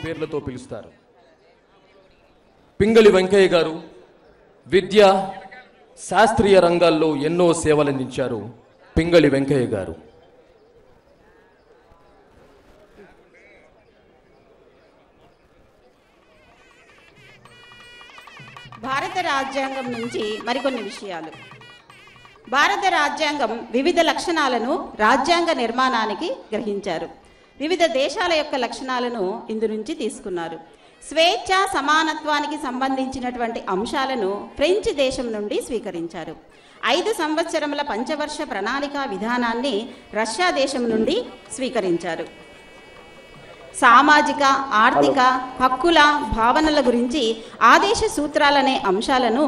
పేర్లతో పిలుస్తారు. పింగళి వెంకయ్య గారు విద్య శాస్త్రీయ రంగాల్లో ఎన్నో సేవలందించారు. పింగళి వెంకయ్య గారు భారత రాజ్యాంగం నుంచి మరికొన్ని విషయాలు. భారత రాజ్యాంగం వివిధ లక్షణాలను రాజ్యాంగ నిర్మాణానికి గ్రహించారు. వివిధ దేశాల యొక్క లక్షణాలను ఇందు నుంచి తీసుకున్నారు. స్వేచ్ఛ సమానత్వానికి సంబంధించినటువంటి అంశాలను ఫ్రెంచ్ దేశం నుండి స్వీకరించారు. 5 సంవత్సరముల పంచవర్ష ప్రణాళికా విధానాన్ని రష్యా దేశం నుండి స్వీకరించారు. సామాజిక ఆర్థిక హక్కుల భావనల గురించి ఆదేశ సూత్రాలనే అంశాలను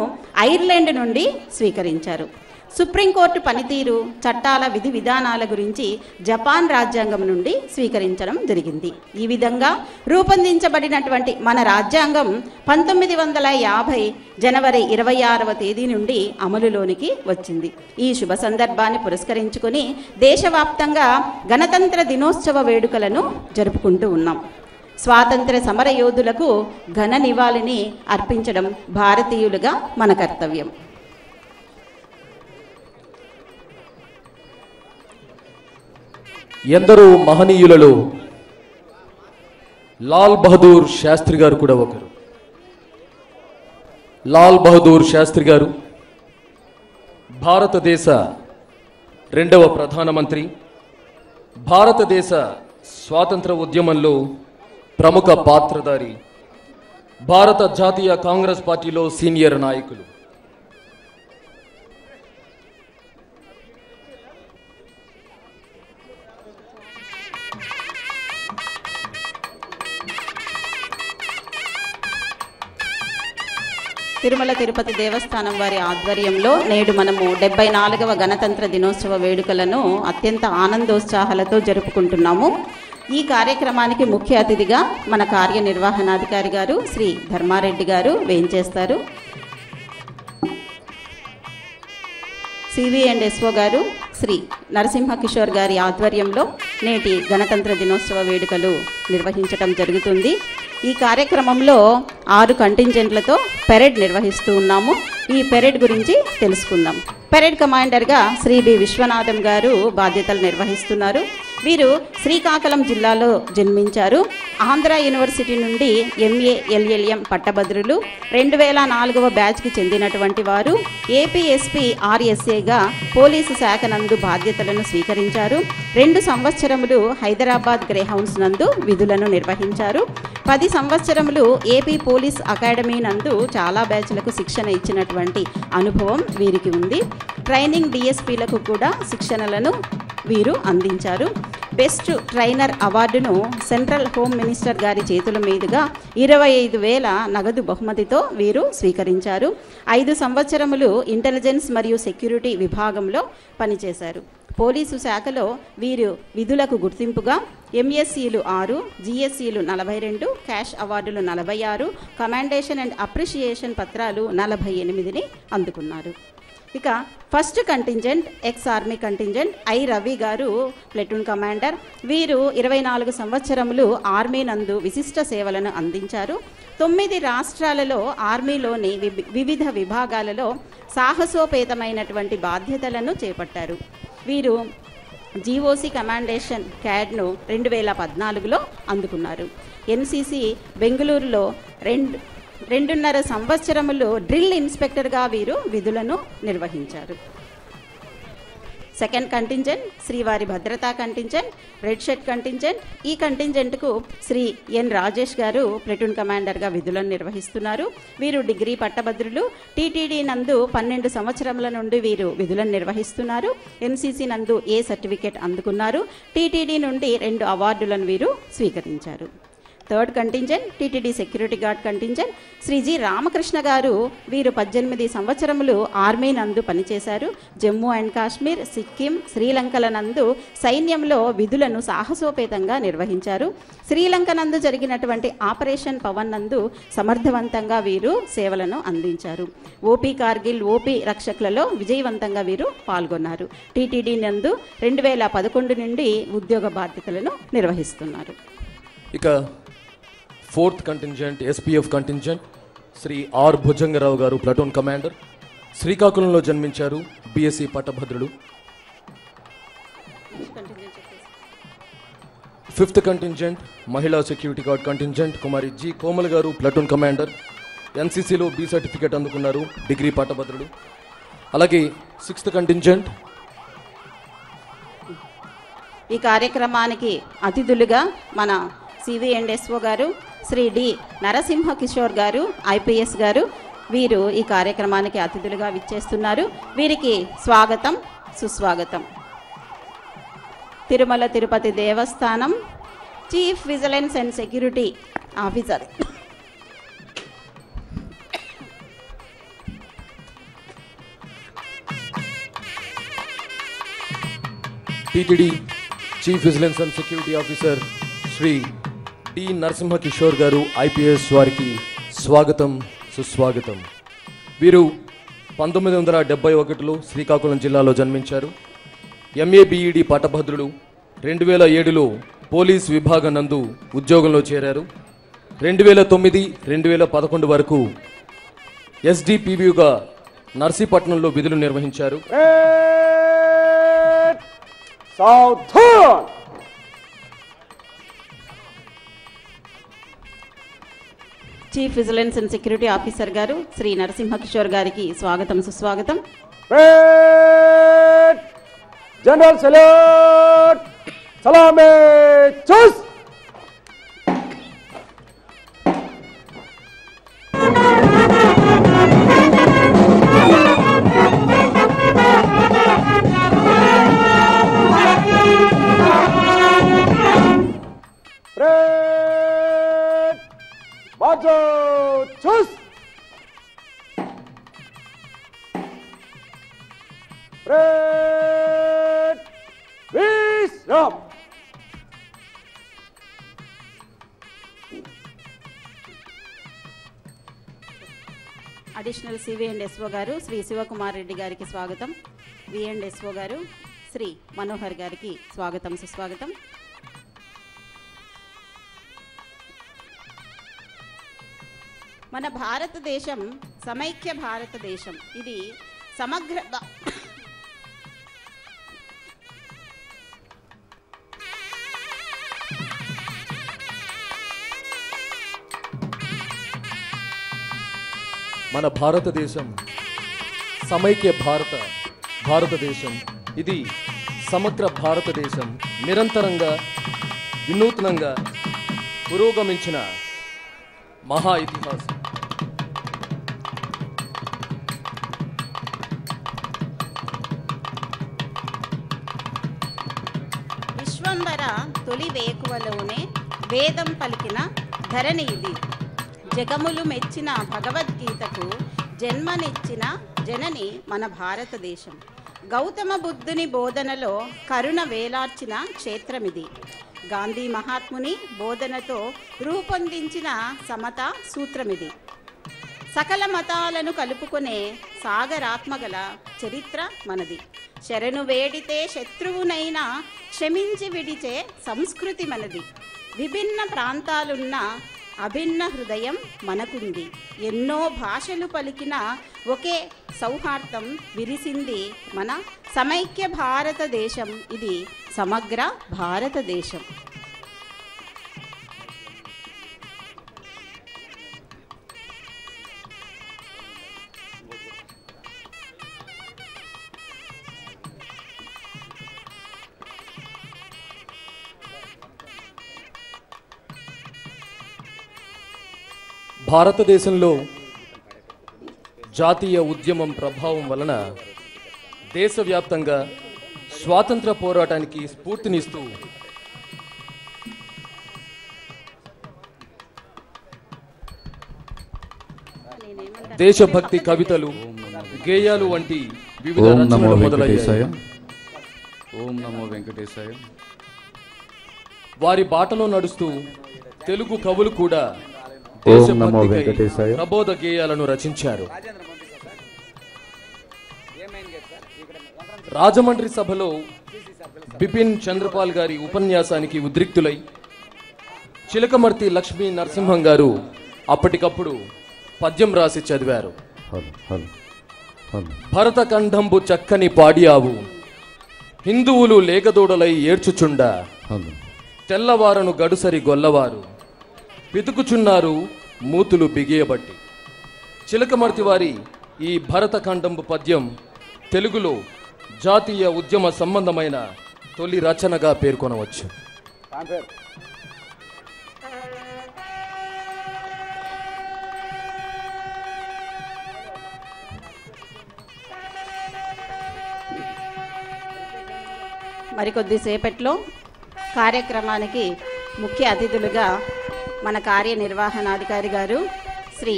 ఐర్లాండ్ నుండి స్వీకరించారు. సుప్రీంకోర్టు పనితీరు చట్టాల విధి విధానాల గురించి జపాన్ రాజ్యాంగం నుండి స్వీకరించడం జరిగింది. ఈ విధంగా రూపొందించబడినటువంటి మన రాజ్యాంగం 1950 జనవరి 26వ తేదీ నుండి అమలులోనికి వచ్చింది. ఈ శుభ సందర్భాన్ని పురస్కరించుకొని దేశవ్యాప్తంగా గణతంత్ర దినోత్సవ వేడుకలను జరుపుకుంటూ ఉన్నాం. స్వాతంత్ర సమర యోధులకు ఘన నివాళిని అర్పించడం భారతీయులుగా మన కర్తవ్యం. ఎందరో మహనీయులలో లాల్ బహదూర్ శాస్త్రి గారు కూడా ఒకరు. లాల్ బహదూర్ శాస్త్రి గారు భారతదేశ 2వ ప్రధానమంత్రి, భారతదేశ స్వాతంత్ర ఉద్యమంలో ప్రముఖ పాత్రధారి, భారత జాతీయ కాంగ్రెస్ పార్టీలో సీనియర్ నాయకులు. తిరుమల తిరుపతి దేవస్థానం వారి ఆధ్వర్యంలో నేడు మనము 74వ గణతంత్ర దినోత్సవ వేడుకలను అత్యంత ఆనందోత్సాహాలతో జరుపుకుంటున్నాము. ఈ కార్యక్రమానికి ముఖ్య అతిథిగా మన కార్యనిర్వహణాధికారి గారు శ్రీ ధర్మారెడ్డి గారు వేంచేస్తారు. సివి అండ్ ఎస్ఓ గారు శ్రీ నరసింహ కిషోర్ గారి ఆధ్వర్యంలో నేటి గణతంత్ర దినోత్సవ వేడుకలు నిర్వహించడం జరుగుతుంది. ఈ కార్యక్రమంలో 6 కంటింజెంట్లతో పెరేడ్ నిర్వహిస్తూ ఉన్నాము. ఈ పెరేడ్ గురించి తెలుసుకుందాం. పెరేడ్ కమాండర్గా శ్రీ బి విశ్వనాథం గారు బాధ్యతలు నిర్వహిస్తున్నారు. వీరు శ్రీకాకుళం జిల్లాలో జన్మించారు. ఆంధ్ర యూనివర్సిటీ నుండి MA LLM పట్టభద్రులు. 2004వ బ్యాచ్కి చెందినటువంటి వారు APSP RSAగా పోలీసు శాఖ నందు బాధ్యతలను స్వీకరించారు. 2 సంవత్సరములు హైదరాబాద్ గ్రేహౌండ్స్ నందు విధులను నిర్వహించారు. 10 సంవత్సరములు ఏపీ పోలీస్ అకాడమీ నందు చాలా బ్యాచ్లకు శిక్షణ ఇచ్చినటువంటి అనుభవం వీరికి ఉంది. ట్రైనింగ్ DSPలకు కూడా శిక్షణలను వీరు అందించారు. బెస్ట్ ట్రైనర్ అవార్డును సెంట్రల్ హోమ్ మినిస్టర్ గారి చేతుల మీదుగా 25,000 నగదు బహుమతితో వీరు స్వీకరించారు. 5 సంవత్సరములు ఇంటెలిజెన్స్ మరియు సెక్యూరిటీ విభాగంలో పనిచేశారు. పోలీసు శాఖలో వీరు విధులకు గుర్తింపుగా MSCలు 6, GSCలు 42, క్యాష్ అవార్డులు 46, కమాండేషన్ అండ్ అప్రిషియేషన్ పత్రాలు 48ని అందుకున్నారు. ఇక first contingent ex army contingent I Ravi గారు ప్లెటూన్ కమాండర్. వీరు 24 సంవత్సరములు ఆర్మీ నందు విశిష్ట సేవలను అందించారు. 9 రాష్ట్రాలలో ఆర్మీలోని వివిధ విభాగాలలో సాహసోపేతమైనటువంటి బాధ్యతలను చేపట్టారు. వీరు GOC కమాండేషన్ క్యాడ్ను 2014లో అందుకున్నారు. NCC బెంగళూరులో 2.5 సంవత్సరములు డ్రిల్ ఇన్స్పెక్టర్గా వీరు విధులను నిర్వహించారు. సెకండ్ కంటింజెంట్ శ్రీవారి భద్రతా కంటింజెంట్ రెడ్ షర్ట్ కంటింజెంట్. ఈ కంటింజెంట్కు శ్రీ ఎన్ రాజేష్ గారు ప్లెటూన్ కమాండర్గా విధులను నిర్వహిస్తున్నారు. వీరు డిగ్రీ పట్టభద్రులు. TTD నందు 12 సంవత్సరముల నుండి వీరు విధులను నిర్వహిస్తున్నారు. NCC నందు A సర్టిఫికేట్ అందుకున్నారు. TTD నుండి 2 అవార్డులను వీరు స్వీకరించారు. Third contingent TTD security guard contingent Shri G Ramakrishna గారు. వీరు 18 సంవత్సరములు ఆర్మీ నందు పనిచేశారు. జమ్మూ అండ్ కాశ్మీర్, సిక్కిం, శ్రీలంకల నందు సైన్యంలో విధులను సాహసోపేతంగా నిర్వహించారు. శ్రీలంక నందు జరిగినటువంటి ఆపరేషన్ పవన్ నందు సమర్థవంతంగా వీరు సేవలను అందించారు. OP కార్గిల్, OP రక్షకులలో విజయవంతంగా వీరు పాల్గొన్నారు. TTD నందు 2011 నుండి ఉద్యోగ బాధ్యతలను నిర్వహిస్తున్నారు. ఇక 4th contingent SPF contingent Shri R Bhujangarao గారు ప్లాటూన్ కమాండర్, శ్రీకాకుళంలో జన్మించారు, BSc పట్టభద్రుడు. 5th కంటింజెంట్ మహిళా సెక్యూరిటీ గార్డ్ కంటింజెంట్ కుమారి G కోమల్ గారు ప్లాటూన్ కమాండర్, NCCలో B సర్టిఫికేట్ అందుకున్నారు, డిగ్రీ పట్టభద్రుడు. అలాగే 6th కంటింజెంట్. ఈ కార్యక్రమానికి అతిథులుగా మన CVSO గారు శ్రీ డి నరసింహ కిషోర్ గారు IPS గారు, వీరు ఈ కార్యక్రమానికి అతిథులుగా విచ్చేస్తున్నారు. వీరికి స్వాగతం, సుస్వాగతం. Tirumala Tirupati Devasthanam chief vigilance and security officer TTD chief vigilance and security officer Shri D Narasimha Kishore గారు IPS వారికి స్వాగతం, సుస్వాగతం. వీరు 1971లో శ్రీకాకుళం జిల్లాలో జన్మించారు. MA BEd పట్టభద్రుడు. 2007లో పోలీస్ విభాగం నందు ఉద్యోగంలో చేరారు. 2009-2011 వరకు SDPVగా నర్సీపట్నంలో విధులు నిర్వహించారు. Chief vigilance and security officer గారు శ్రీ నరసింహ కిషోర్ గారికి స్వాగతం, సుస్వాగతం. జనరల్ సల్యూట్, సలామే చూస్. బాజో చూస్. విశ్రామ్. అడిషనల్ CVSO గారు శ్రీ శివకుమార్ రెడ్డి గారికి స్వాగతం. VSO గారు శ్రీ మనోహర్ గారికి స్వాగతం, సుస్వాగతం. మన భారతదేశం సమైక్య భారతదేశం. ఇది సమగ్ర మన భారతదేశం సమైక్య భారతదేశం. ఇది సమగ్ర భారతదేశం. నిరంతరంగా వినూత్నంగా పురోగమించిన మహా ఇతిహాసం. విశ్వంబర తొలి వేకువలోనే వేదం పలికిన ధరణి ఇది. జగములు మెచ్చిన భగవద్గీతకు జన్మనిచ్చిన జనని మన భారతదేశం. గౌతమ బుద్ధుని బోధనలో కరుణ వేలార్చిన క్షేత్రమిది. గాంధీ మహాత్ముని బోధనతో రూపొందించిన సమతా సూత్రమిది. సకల మతాలను కలుపుకునే సాగరాత్మగల చరిత్ర మనది. శరణు వేడితే శత్రువునైనా క్షమించి విడిచే సంస్కృతి మనది. విభిన్న ప్రాంతాలున్న అభిన్న హృదయం మనకుంది. ఎన్నో భాషలు పలికిన ఒకే సౌహార్దం విరిసింది మన సమైక్య భారతదేశం. ఇది సమగ్ర భారతదేశం. భారతదేశంలో జాతీయ ఉద్యమం ప్రభావం వలన దేశవ్యాప్తంగా స్వాతంత్ర పోరాటానికి స్ఫూర్తినిస్తూ దేశభక్తి కవితలు, గేయాలు వంటి వివిధ రచనలు మొదలయ్యాయి. ఓం నమో వెంకటేశాయ. వారి బాటలో నడుస్తూ తెలుగు కవులు కూడా ఓం నమో వెంకటేశాయ ప్రబోధ గేయాలను రచించారు. రాజమండ్రి సభలో బిపిన్ చంద్రపాల్ గారి ఉపన్యాసానికి ఉద్రిక్తులై చిలకమర్తి లక్ష్మీ నరసింహం గారు అప్పటికప్పుడు పద్యం రాసి చదివారు. భరతఖండంబు చక్కని పాడియావు, హిందువులు లేగదూడలై ఏడ్చుచుండ, తెల్లవారను గడుసరి గొల్లవారు పితుకుచున్నారు మూతులు బిగియబట్టి. చిలకమర్తి వారి ఈ భరతఖండంబు పద్యం తెలుగులో జాతీయ ఉద్యమ సంబంధమైన తొలి రచనగా పేర్కొనవచ్చు. మరికొద్దిసేపట్లో కార్యక్రమానికి ముఖ్య అతిథులుగా మన కార్యనిర్వహణాధికారి గారు శ్రీ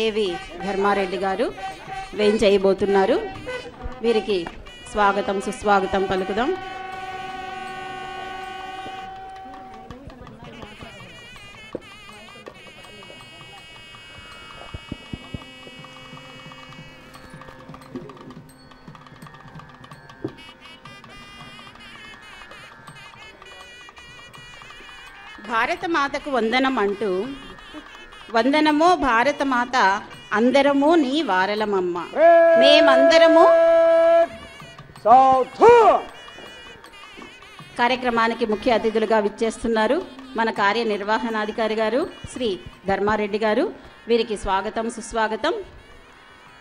ఏవి ధర్మారెడ్డి గారు వేయించేయబోతున్నారు. వీరికి స్వాగతం సుస్వాగతం పలుకుదాం. భారతమాతకు వందనం అంటూ, వందనమో భారతమాత, అందరము నీ వారలమమ్మ, మేమందరము. కార్యక్రమానికి ముఖ్య అతిథులుగా విచ్చేస్తున్నారు మన కార్యనిర్వహణాధికారి గారు శ్రీ ధర్మారెడ్డి గారు. వీరికి స్వాగతం సుస్వాగతం.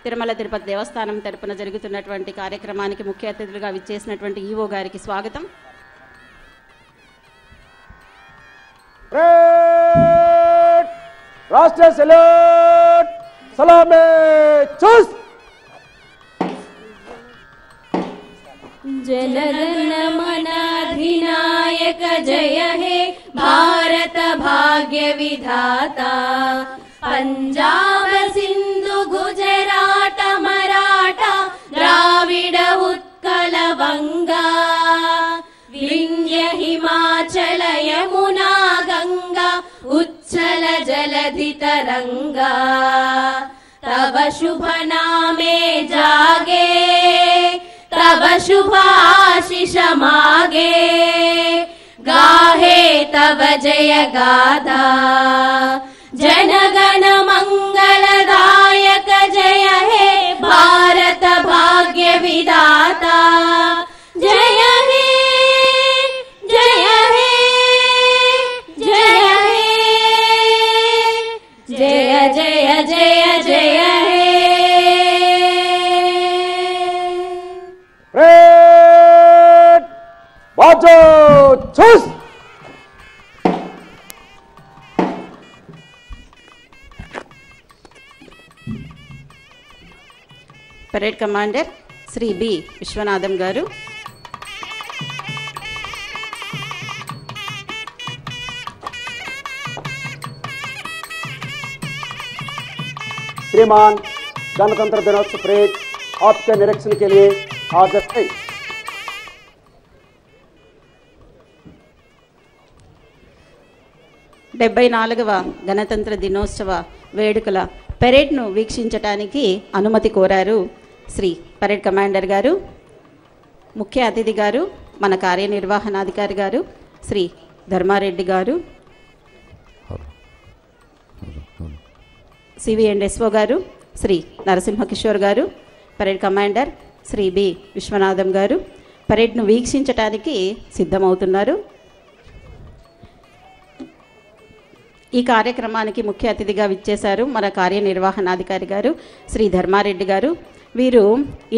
తిరుమల తిరుపతి దేవస్థానం తరపున జరుగుతున్నటువంటి కార్యక్రమానికి ముఖ్య అతిథులుగా విచ్చేసినటువంటి ఈవో గారికి స్వాగతం. రాష్ట్ర సెల్యూట్, సలామే చూస్. जनगणमनाधिनायक जय हे भारत भाग्य विधाता, पंजाब सिंधु गुजरात मराठा द्राविड उत्कल बंगा, विंध्य हिमाचल यमुना गंगा उच्चल जलधि तरंगा, तव शुभ नामे जागे, तब शुभ आशीष मागे, गाहे तब जय गाथा, जनगण मंगलदायक जय हे भारत भाग्य विधाता, जय हे जय हे जय हे जय जय जय जय हे. బాజో చూస్. Parade commander Shri B Viswanatham గారు. श्रीमान, गणतंत्र दिनोत्सव परेड आपके निरीक्षण के लिए हाजिर है. 74వ గణతంత్ర దినోత్సవ వేడుకల పెరేడ్ను వీక్షించడానికి అనుమతి కోరారు శ్రీ పరేడ్ కమాండర్ గారు. ముఖ్య అతిథి గారు మన కార్యనిర్వహణాధికారి గారు శ్రీ ధర్మారెడ్డి గారు, సివిఎండ్ఎస్ఓ గారు శ్రీ నరసింహకిషోర్ గారు, parade commander Shri B Viswanatham గారు పరేడ్ను వీక్షించడానికి సిద్ధమవుతున్నారు. ఈ కార్యక్రమానికి ముఖ్య అతిథిగా విచ్చేశారు మన కార్యనిర్వహణాధికారి గారు శ్రీ ధర్మారెడ్డి గారు. వీరు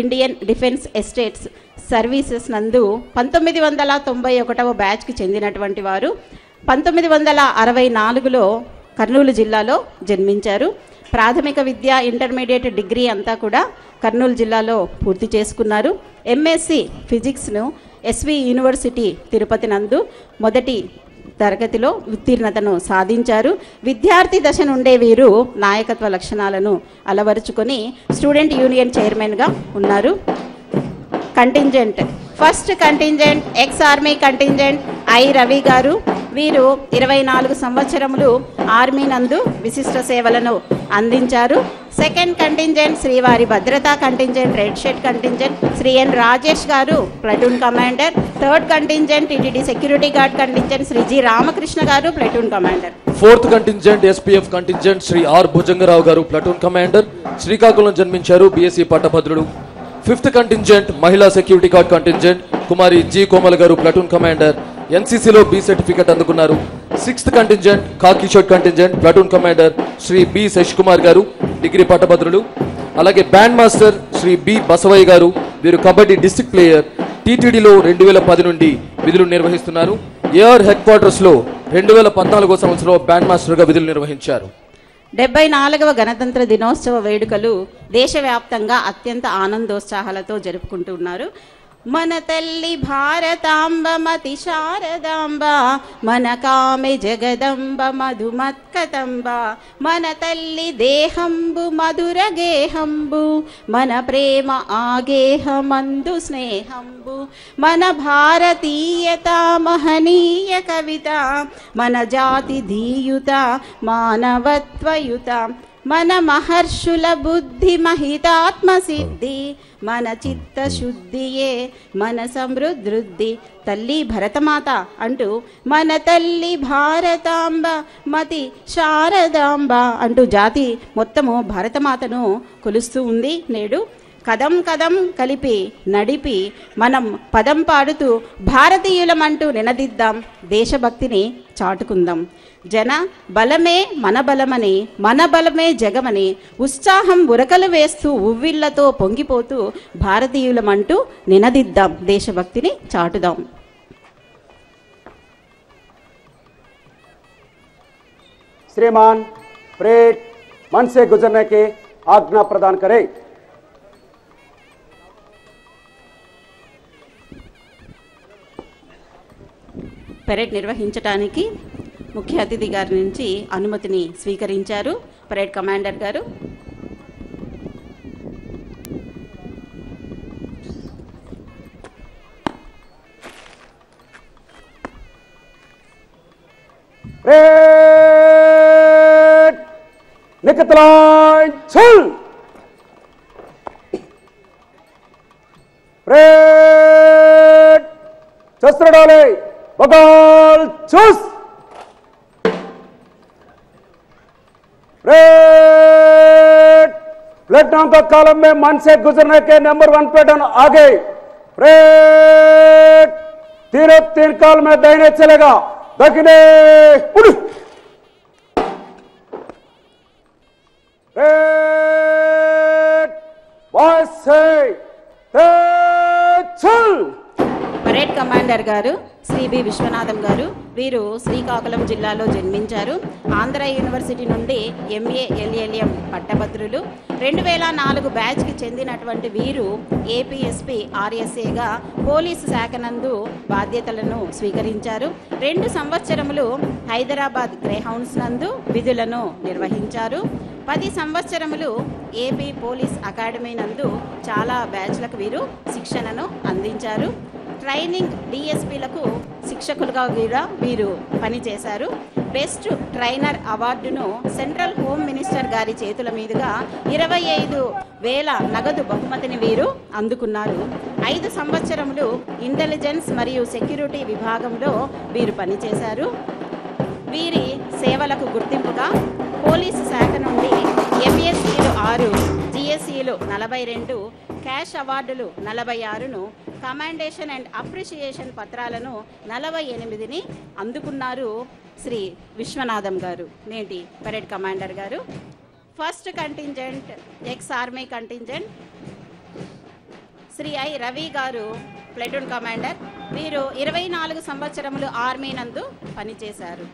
ఇండియన్ డిఫెన్స్ ఎస్టేట్స్ సర్వీసెస్ నందు 1991వ బ్యాచ్కి చెందినటువంటి వారు. 1964లో కర్నూలు జిల్లాలో జన్మించారు. ప్రాథమిక విద్య, ఇంటర్మీడియట్, డిగ్రీ అంతా కూడా కర్నూలు జిల్లాలో పూర్తి చేసుకున్నారు. ఎంఎస్సి ఫిజిక్స్ను ఎస్వి యూనివర్సిటీ తిరుపతి నందు మొదటి తరగతిలో ఉత్తీర్ణతను సాధించారు. విద్యార్థి దశ నుండే వీరు నాయకత్వ లక్షణాలను అలవరుచుకొని స్టూడెంట్ యూనియన్ చైర్మన్గా ఉన్నారు. Contingent, first contingent ex army contingent I Ravi గారు. వీరు 24 సంవత్సరములు ఆర్మీ నందు విశిష్ట సేవలను అందించారు. సెకండ్ కంటింజెంట్ శ్రీవారి భద్రతా contingent red shirt contingent Shri N Rajesh గారు platoon commander. Third contingent TTD security guard contingent Shri G Ramakrishna గారు platoon commander. Fourth contingent SPF contingent Shri R Bhujangarao గారు ప్లటూన్ కమాండర్, శ్రీకాకుళం జన్మించారు, బీఎస్సీ పట్టభద్రుడు. ఫిఫ్త్ కంటింజెంట్ మహిళా సెక్యూరిటీ గార్డ్ కంటింజెంట్ కుమారి G Komal గారు ప్లటూన్ కమాండర్, ఎన్సీసీలో B certificate అందుకున్నారు. Sixth contingent khaki shirt contingent platoon commander Shri B Sasikumar గారు, డిగ్రీ పట్టభద్రులు. అలాగే band master Shri B Basavaiah గారు, వీరు కబడ్డీ డిస్ట్రిక్ట్ ప్లేయర్, టీటీడీలో 2010 నుండి విధులు నిర్వహిస్తున్నారు. ఏఆర్ హెడ్ క్వార్టర్స్లో 2014 సంవత్సరంలో బ్యాండ్ మాస్టర్గా విధులు నిర్వహించారు. 74వ గణతంత్ర దినోత్సవ వేడుకలు దేశవ్యాప్తంగా అత్యంత ఆనందోత్సాహాలతో జరుపుకుంటున్నారు. మన తల్లి భారతాంబ మతి శారదాంబ, మన కామె జగదంబ మధుమత్కతంబ, మన తల్లి దేహంబు మధుర గేహంబు, మన ప్రేమ ఆగేహమందు స్నేహంబు, మన భారతీయత మహనీయ కవిత, మన జాతి ధీయుత మానవత్వయుత, మన మహర్షుల బుద్ధి మహితాత్మ సిద్ధి, మన చిత్త శుద్ధియే మన సమృద్ధి. తల్లి భరతమాత అంటూ మన తల్లి భారతాంబ మతి శారదాంబ అంటూ జాతి మొత్తము భారతమాతను కొలుస్తూ ఉంది. నేడు కదం కదం కలిపి నడిపి మనం పదం పాడుతూ భారతీయులమంటూ నినదిద్దాం, దేశభక్తిని చాటుకుందాం. జన బలమే మన బలమని, మన బలమే జగమని ఉత్సాహం ఉరకలు వేస్తూ ఉవ్విళ్లతో పొంగిపోతూ భారతీయులమంటూ నినదిద్దాం, దేశభక్తిని చాటుదాం. श्रीमान परेड मंच से गुजरने की आज्ञा प्रदान करें। పరేడ్ నిర్వహించడానికి ముఖ్య అతిథి గారి నుంచి అనుమతిని స్వీకరించారు పరేడ్ కమాండర్ గారు. परेड निकट लाइन चल। परेड शस्त्र डाले बगाल चुस। परेड प्लेटफॉर्म का कॉलम में मन से गुजरने के नंबर 1 प्लेटन आगे। परेड तीनों 3 काल में दाहिने चलेगा, दक्षिणे उड़। परेड वाइस से चल। పరేడ్ కమాండర్ గారు శ్రీ బి విశ్వనాథం గారు, వీరు శ్రీకాకుళం జిల్లాలో జన్మించారు. ఆంధ్ర యూనివర్సిటీ నుండి ఎంఏ ఎల్ఎల్ఎం పట్టభద్రులు. 2004 బ్యాచ్కి చెందినటువంటి వీరు ఏపీఎస్పీ ఆర్ఎస్ఏగా పోలీసు శాఖ నందు బాధ్యతలను స్వీకరించారు. 2 సంవత్సరములు హైదరాబాద్ గ్రేహౌండ్స్ నందు విధులను నిర్వహించారు. 10 సంవత్సరములు ఏపీ పోలీస్ అకాడమీ నందు చాలా బ్యాచ్లకు వీరు శిక్షణను అందించారు. ట్రైనింగ్ డిఎస్పీలకు శిక్షకులుగా కూడా వీరు పనిచేశారు. బెస్ట్ ట్రైనర్ అవార్డును సెంట్రల్ హోమ్ మినిస్టర్ గారి చేతుల మీదుగా 25,000 నగదు బహుమతిని వీరు అందుకున్నారు. 5 సంవత్సరములు ఇంటెలిజెన్స్ మరియు సెక్యూరిటీ విభాగంలో వీరు పనిచేశారు. వీరి సేవలకు గుర్తింపుగా పోలీసు శాఖ నుండి ఎంఎస్సీలు 6, జిఎస్సీలు 42, క్యాష్ అవార్డులు 46ను, కమాండేషన్ అండ్ అప్రిషియేషన్ పత్రాలను 48ని అందుకున్నారు శ్రీ విశ్వనాథం గారు, నేటి పరేడ్ కమాండర్ గారు. First contingent ex army contingent Shri I Ravi గారు ప్లటూన్ కమాండర్. వీరు 24 సంవత్సరములు ఆర్మీ నందు పనిచేశారు.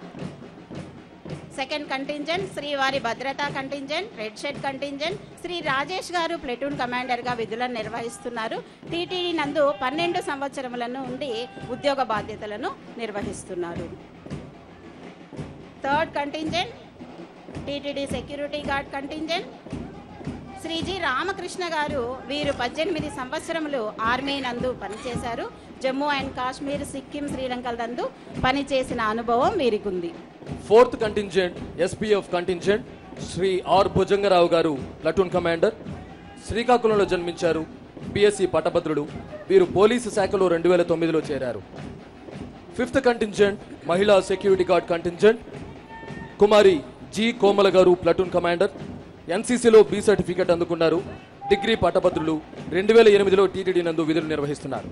సెకండ్ కంటింజెంట్ శ్రీవారి భద్రతా contingent red shirt contingent Shri Rajesh గారు ప్లటూన్ కమాండర్గా విధులను నిర్వహిస్తున్నారు. టీటీడీ నందు 12 సంవత్సరముల నుండి ఉద్యోగ బాధ్యతలను నిర్వహిస్తున్నారు. Third contingent TTD security guard contingent Shri G Ramakrishna గారు, వీరు 18 సంవత్సరములు ఆర్మీ నందు పనిచేశారు. జమ్మూ అండ్ కాశ్మీర్, సిక్కిం, శ్రీలంకల నందు పనిచేసిన అనుభవం వీరికి ఉంది. Fourth contingent SPF contingent Shri R Bhujangarao గారు ప్లటూన్ కమాండర్, శ్రీకాకుళంలో జన్మించారు. బిఎస్సి పట్టభద్రుడు. వీరు పోలీసు శాఖలో 2009లో చేరారు. 5th కంటింజెంట్ మహిళా సెక్యూరిటీ గార్డ్ కంటింజెంట్ కుమారి జి కోమల గారు ప్లటూన్ కమాండర్, ఎన్సీసీలో బి సర్టిఫికెట్ అందుకున్నారు. డిగ్రీ పట్టభద్రులు. 2008లో టీటీడీ నందు విధులు నిర్వహిస్తున్నారు.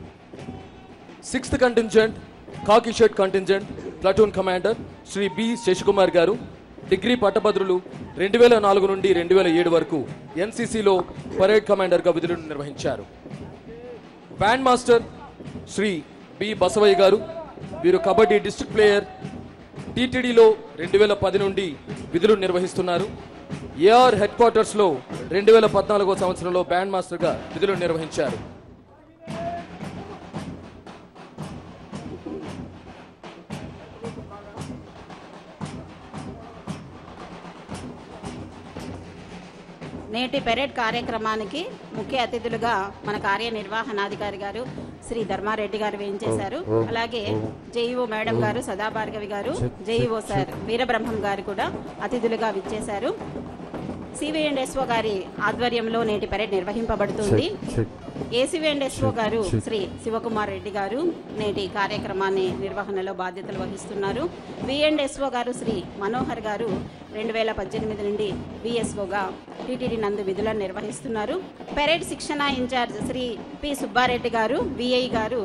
6th contingent khaki shirt contingent platoon commander Shri B Sasikumar గారు, డిగ్రీ పట్టభద్రులు. 2004 నుండి 2007 వరకు ఎన్సీసీలో పరేడ్ కమాండర్గా విధులను నిర్వహించారు. Band master Shri B Basavaiah గారు, వీరు కబడ్డీ డిస్ట్రిక్ట్ ప్లేయర్. టీటీడీలో 2010 నుండి విధులు నిర్వహిస్తున్నారు. ఏఆర్ హెడ్ క్వార్టర్స్లో 2014 సంవత్సరంలో బ్యాండ్ మాస్టర్గా విధులు నిర్వహించారు. నేటి పెరేడ్ కార్యక్రమానికి ముఖ్య అతిథులుగా మన కార్యనిర్వహణాధికారి గారు శ్రీ ధర్మారెడ్డి గారు వేయించేశారు. అలాగే జేఈఓ మేడం గారు సదాభార్గవి గారు, జేఈఓ సార్ వీరబ్రహ్మం గారు కూడా అతిథులుగా విచ్చేశారు. సివిఎండ్ఎస్ఓ గారి ఆధ్వర్యంలో నేటి పెరేడ్ నిర్వహింపబడుతుంది. ఏసీవీఎండ్ఎస్ఓ గారు శ్రీ శివకుమార్ రెడ్డి గారు నేటి కార్యక్రమాన్ని నిర్వహణలో బాధ్యతలు వహిస్తున్నారు. విఎండ్ఎస్ఓ గారు శ్రీ మనోహర్ గారు 2018 నుండి విఎస్ఓగా టీటీడీ నందు విధులను నిర్వహిస్తున్నారు. పెరేడ్ శిక్షణ ఇన్ఛార్జ్ శ్రీ పి సుబ్బారెడ్డి గారు విఐ గారు,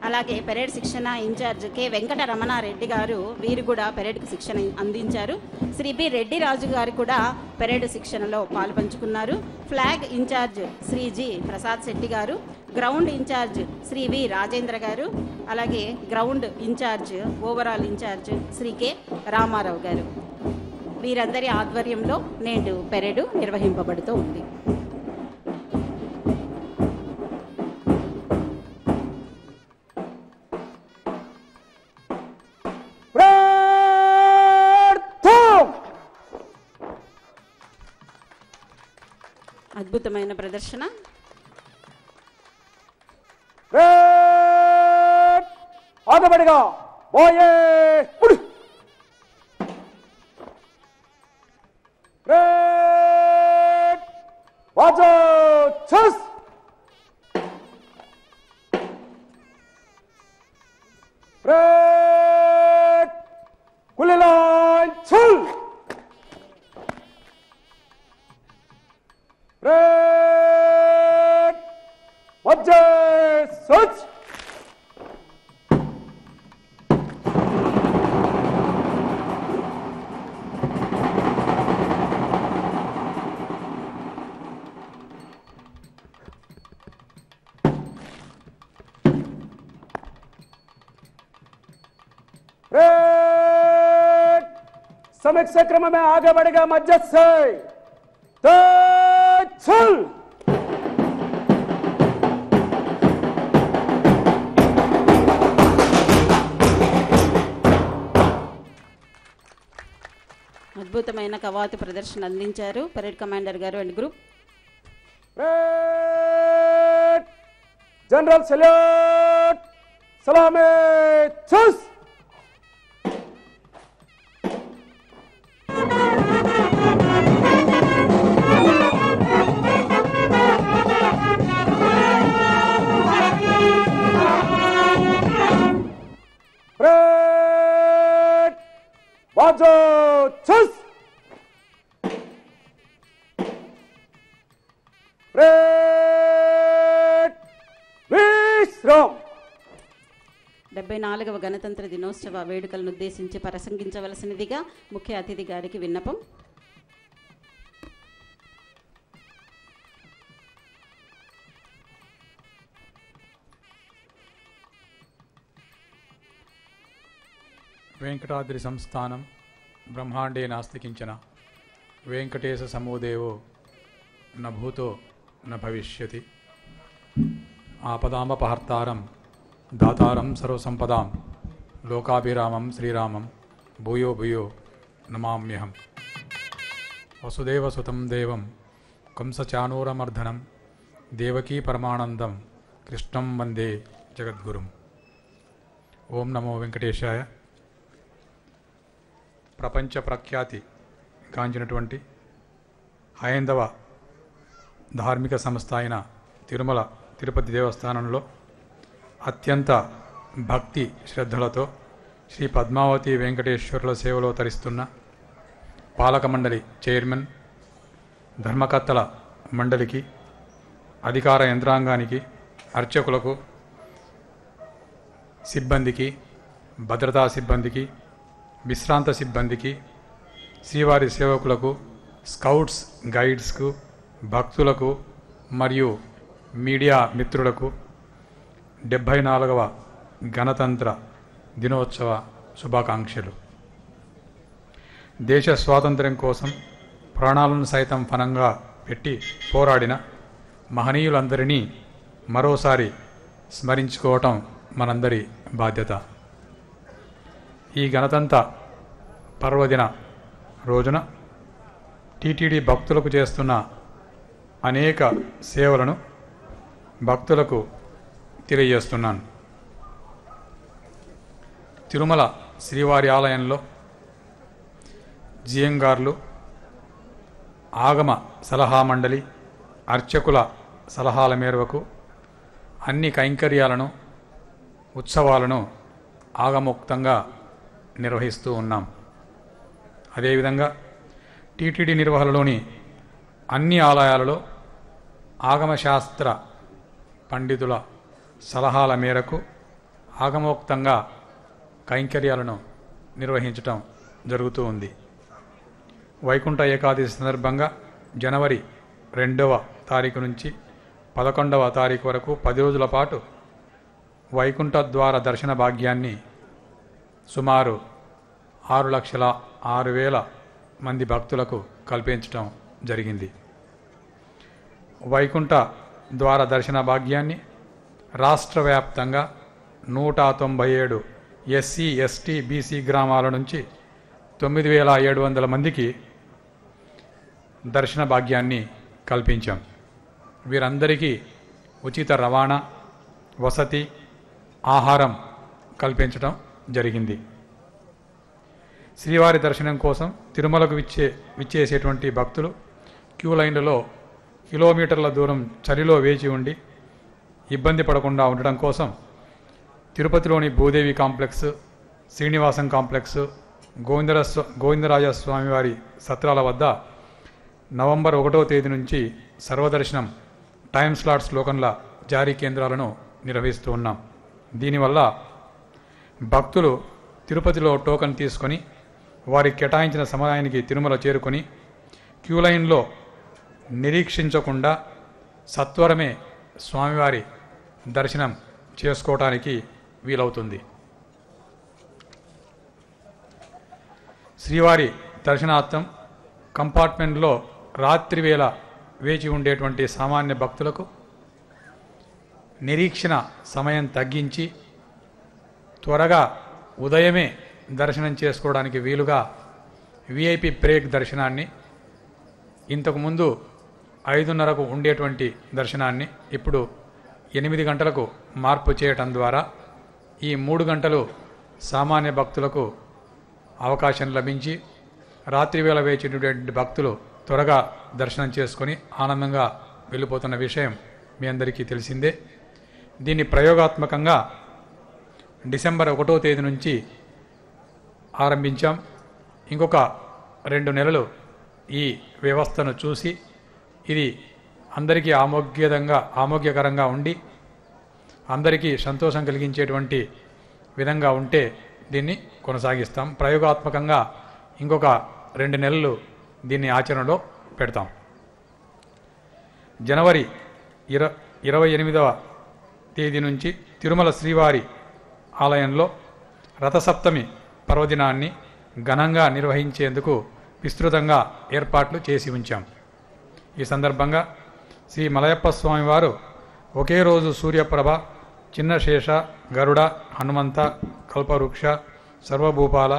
అలాగే పెరేడ్ శిక్షణ ఇన్ఛార్జ్ కె వెంకటరమణారెడ్డి గారు, వీరు కూడా పెరేడ్కు శిక్షణ అందించారు. శ్రీ బి రెడ్డి రాజు గారు కూడా పెరేడ్ శిక్షణలో పాల్పంచుకున్నారు. Flag incharge Shri G Prasad Shetty గారు, ground incharge Shri V Rajendra గారు, అలాగే ground incharge overall incharge Shri K Ramarao గారు, వీరందరి ఆధ్వర్యంలో నేడు పెరేడు నిర్వహింపబడుతూ ఉంది. అద్భుతమైన ప్రదర్శన. ఆగబడిగా బోయే పుడి రేట్ వాజో చస్ రేట్ కులిలాన్ చల్ రేట్ వజ్జే సచ్ समीक्षा क्रम में आगे बढ़ेगा मस्जिद से तो चल అద్భుతమైన కవాతు ప్రదర్శన అందించారు పరేడ్ కమాండర్ గారు అండ్ గ్రూప్. जनरल सैल्यूट सलामी चुस बाजो चुस విశ్రామ్. 74వ గణతంత్ర దినోత్సవ వేడుకలను ఉద్దేశించి ప్రసంగించవలసినదిగా ముఖ్య అతిథి గారికి విన్నపం. వెంకటాద్రి సంస్థానం బ్రహ్మాండే నాస్తికించన వెంకటేశ సమోదేవో న భూతో న భవిష్యతి ఆపదామపహర్తారం దాతారం సర్వసంపదాం లోకాభిరామం శ్రీరామం భూయో భూయో నమామ్యహం. వసుదేవసుతం దేవం కంసచానూరమర్దనం దేవకీ పరమానందం కృష్ణం వందే జగద్గురుం. ఓం నమో వెంకటేశాయ. ప్రపంచ ప్రఖ్యాతి గాంచినటువంటి హైందవ ధార్మిక సంస్థ అయిన తిరుమల తిరుపతి దేవస్థానంలో అత్యంత భక్తి శ్రద్ధలతో శ్రీ పద్మావతి వెంకటేశ్వరుల సేవలో తరిస్తున్న పాలక మండలి చైర్మన్, ధర్మకర్తల మండలికి, అధికార యంత్రాంగానికి, అర్చకులకు, సిబ్బందికి, భద్రతా సిబ్బందికి, విశ్రాంత సిబ్బందికి, శ్రీవారి సేవకులకు, స్కౌట్స్ గైడ్స్కు, భక్తులకు మరియు మీడియా మిత్రులకు 74వ గణతంత్ర దినోత్సవ శుభాకాంక్షలు. దేశ స్వాతంత్ర్యం కోసం ప్రాణాలను సైతం పణంగా పెట్టి పోరాడిన మహనీయులందరినీ మరోసారి స్మరించుకోవటం మనందరి బాధ్యత. ఈ గణతంత్ర పర్వదిన రోజున టీటీడీ భక్తులకు చేస్తున్న అనేక సేవలను భక్తులకు తెలియజేస్తున్నాను. తిరుమల శ్రీవారి ఆలయంలో జియంగార్లు, ఆగమ సలహా మండలి, అర్చకుల సలహాల మేరకు అన్ని కైంకర్యాలను, ఉత్సవాలను ఆగమోక్తంగా నిర్వహిస్తూ ఉన్నాం. అదేవిధంగా టీటీడీ నిర్వహణలోని అన్ని ఆలయాలలో ఆగమశాస్త్ర పండితుల సలహాల మేరకు ఆగమోక్తంగా కైంకర్యాలను నిర్వహించటం జరుగుతూ ఉంది. వైకుంఠ ఏకాదశి సందర్భంగా జనవరి 2వ తారీఖు నుంచి 11వ తారీఖు వరకు 10 రోజుల పాటు వైకుంఠ ద్వార దర్శన భాగ్యాన్ని సుమారు 6,06,000 మంది భక్తులకు కల్పించటం జరిగింది. వైకుంఠ ద్వార దర్శన భాగ్యాన్ని రాష్ట్ర వ్యాప్తంగా 197 ఎస్సీ, ఎస్టీ, బీసీ గ్రామాల నుంచి 9,700 మందికి దర్శన భాగ్యాన్ని కల్పించాం. వీరందరికీ ఉచిత రవాణా, వసతి, ఆహారం కల్పించడం జరిగింది. శ్రీవారి దర్శనం కోసం తిరుమలకు విచ్చేసేటువంటి భక్తులు క్యూ లైన్లలో కిలోమీటర్ల దూరం చలిలో వేచి ఉండి ఇబ్బంది పడకుండా ఉండడం కోసం తిరుపతిలోని భూదేవి కాంప్లెక్స్, శ్రీనివాసం కాంప్లెక్స్, గోవిందరాజస్వామివారి సత్రాల వద్ద నవంబర్ 1వ తేదీ నుంచి సర్వదర్శనం టైమ్ స్లాట్స్ టోకన్ల జారీ కేంద్రాలను నిర్వహిస్తూ ఉన్నాం. దీనివల్ల భక్తులు తిరుపతిలో టోకన్ తీసుకొని వారికి కేటాయించిన సమయానికి తిరుమల చేరుకొని క్యూ లైన్లో నిరీక్షించకుండా సత్వరమే స్వామివారి దర్శనం చేసుకోవటానికి వీలవుతుంది. శ్రీవారి దర్శనార్థం కంపార్ట్మెంట్లో రాత్రివేళ వేచి ఉండేటువంటి సామాన్య భక్తులకు నిరీక్షణ సమయం తగ్గించి త్వరగా ఉదయమే దర్శనం చేసుకోవడానికి వీలుగా విఐపి బ్రేక్ దర్శనాన్ని, ఇంతకుముందు 5:30కు ఉండేటువంటి దర్శనాన్ని ఇప్పుడు 8 గంటలకు మార్పు చేయటం ద్వారా ఈ 3 గంటలు సామాన్య భక్తులకు అవకాశం లభించి రాత్రివేళ వేచేటువంటి భక్తులు త్వరగా దర్శనం చేసుకొని ఆనందంగా వెళ్ళిపోతున్న విషయం మీ అందరికీ తెలిసిందే. దీన్ని ప్రయోగాత్మకంగా డిసెంబర్ 1వ తేదీ నుంచి ఆరంభించాం. ఇంకొక 2 నెలలు ఈ వ్యవస్థను చూసి ఇది అందరికీ ఆమోగ్యకరంగా ఉండి అందరికీ సంతోషం కలిగించేటువంటి విధంగా ఉంటే దీన్ని కొనసాగిస్తాం. ప్రయోగాత్మకంగా ఇంకొక 2 నెలలు దీన్ని ఆచరణలో పెడతాం. జనవరి 28వ తేదీ నుంచి తిరుమల శ్రీవారి ఆలయంలో రథసప్తమి పర్వదినాన్ని ఘనంగా నిర్వహించేందుకు విస్తృతంగా ఏర్పాట్లు చేసి ఉంచాం. ఈ సందర్భంగా శ్రీ మలయప్ప స్వామివారు ఒకే రోజు సూర్యప్రభ, చిన్నశేష, గరుడ, హనుమంత, కల్పవృక్ష, సర్వభూపాల,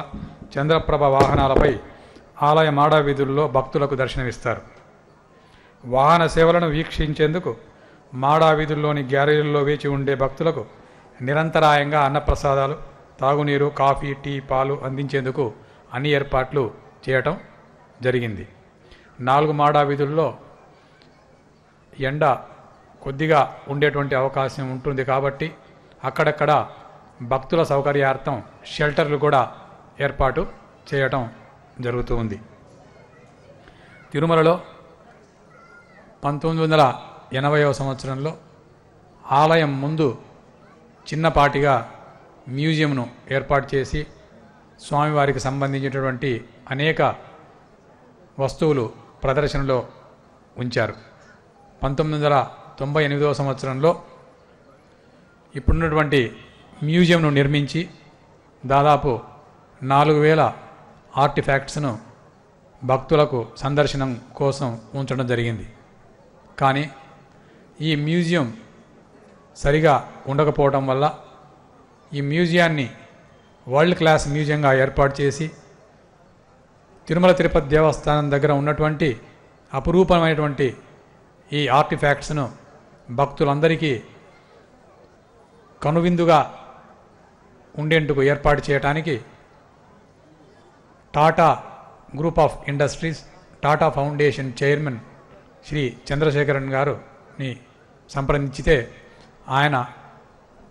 చంద్రప్రభ వాహనాలపై ఆలయ మాడా వీధుల్లో భక్తులకు దర్శనమిస్తారు. వాహన సేవలను వీక్షించేందుకు మాడా వీధుల్లోని గ్యాలరీల్లో వేచి ఉండే భక్తులకు నిరంతరాయంగా అన్నప్రసాదాలు, తాగునీరు, కాఫీ, టీ, పాలు అందించేందుకు అన్ని ఏర్పాట్లు చేయటం జరిగింది. 4 మాడా వీధుల్లో ఎండ కొద్దిగా ఉండేటువంటి అవకాశం ఉంటుంది కాబట్టి అక్కడక్కడ భక్తుల సౌకర్యార్థం షెల్టర్లు కూడా ఏర్పాటు చేయటం జరుగుతూ ఉంది. తిరుమలలో 1980వ సంవత్సరంలో ఆలయం ముందు చిన్నపాటిగా మ్యూజియంను ఏర్పాటు చేసి స్వామివారికి సంబంధించినటువంటి అనేక వస్తువులు ప్రదర్శనలో ఉంచారు. 1998వ సంవత్సరంలో ఇప్పుడున్నటువంటి మ్యూజియంను నిర్మించి దాదాపు 4000 ఆర్టిఫాక్ట్స్ను భక్తులకు సందర్శనం కోసం ఉంచడం జరిగింది. కానీ ఈ మ్యూజియం సరిగా ఉండకపోవడం వల్ల ఈ మ్యూజియాన్ని వరల్డ్ క్లాస్ మ్యూజియంగా ఏర్పాటు చేసి తిరుమల తిరుపతి దేవస్థానం దగ్గర ఉన్నటువంటి అపురూపమైనటువంటి ఈ ఆర్టిఫాక్ట్స్ను భక్తులందరికీ కనువిందుగా ఉండేందుకు ఏర్పాటు చేయడానికి Tata group of industries, Tata foundation chairman Shri Chandrasekaran గారుని సంప్రదించితే ఆయన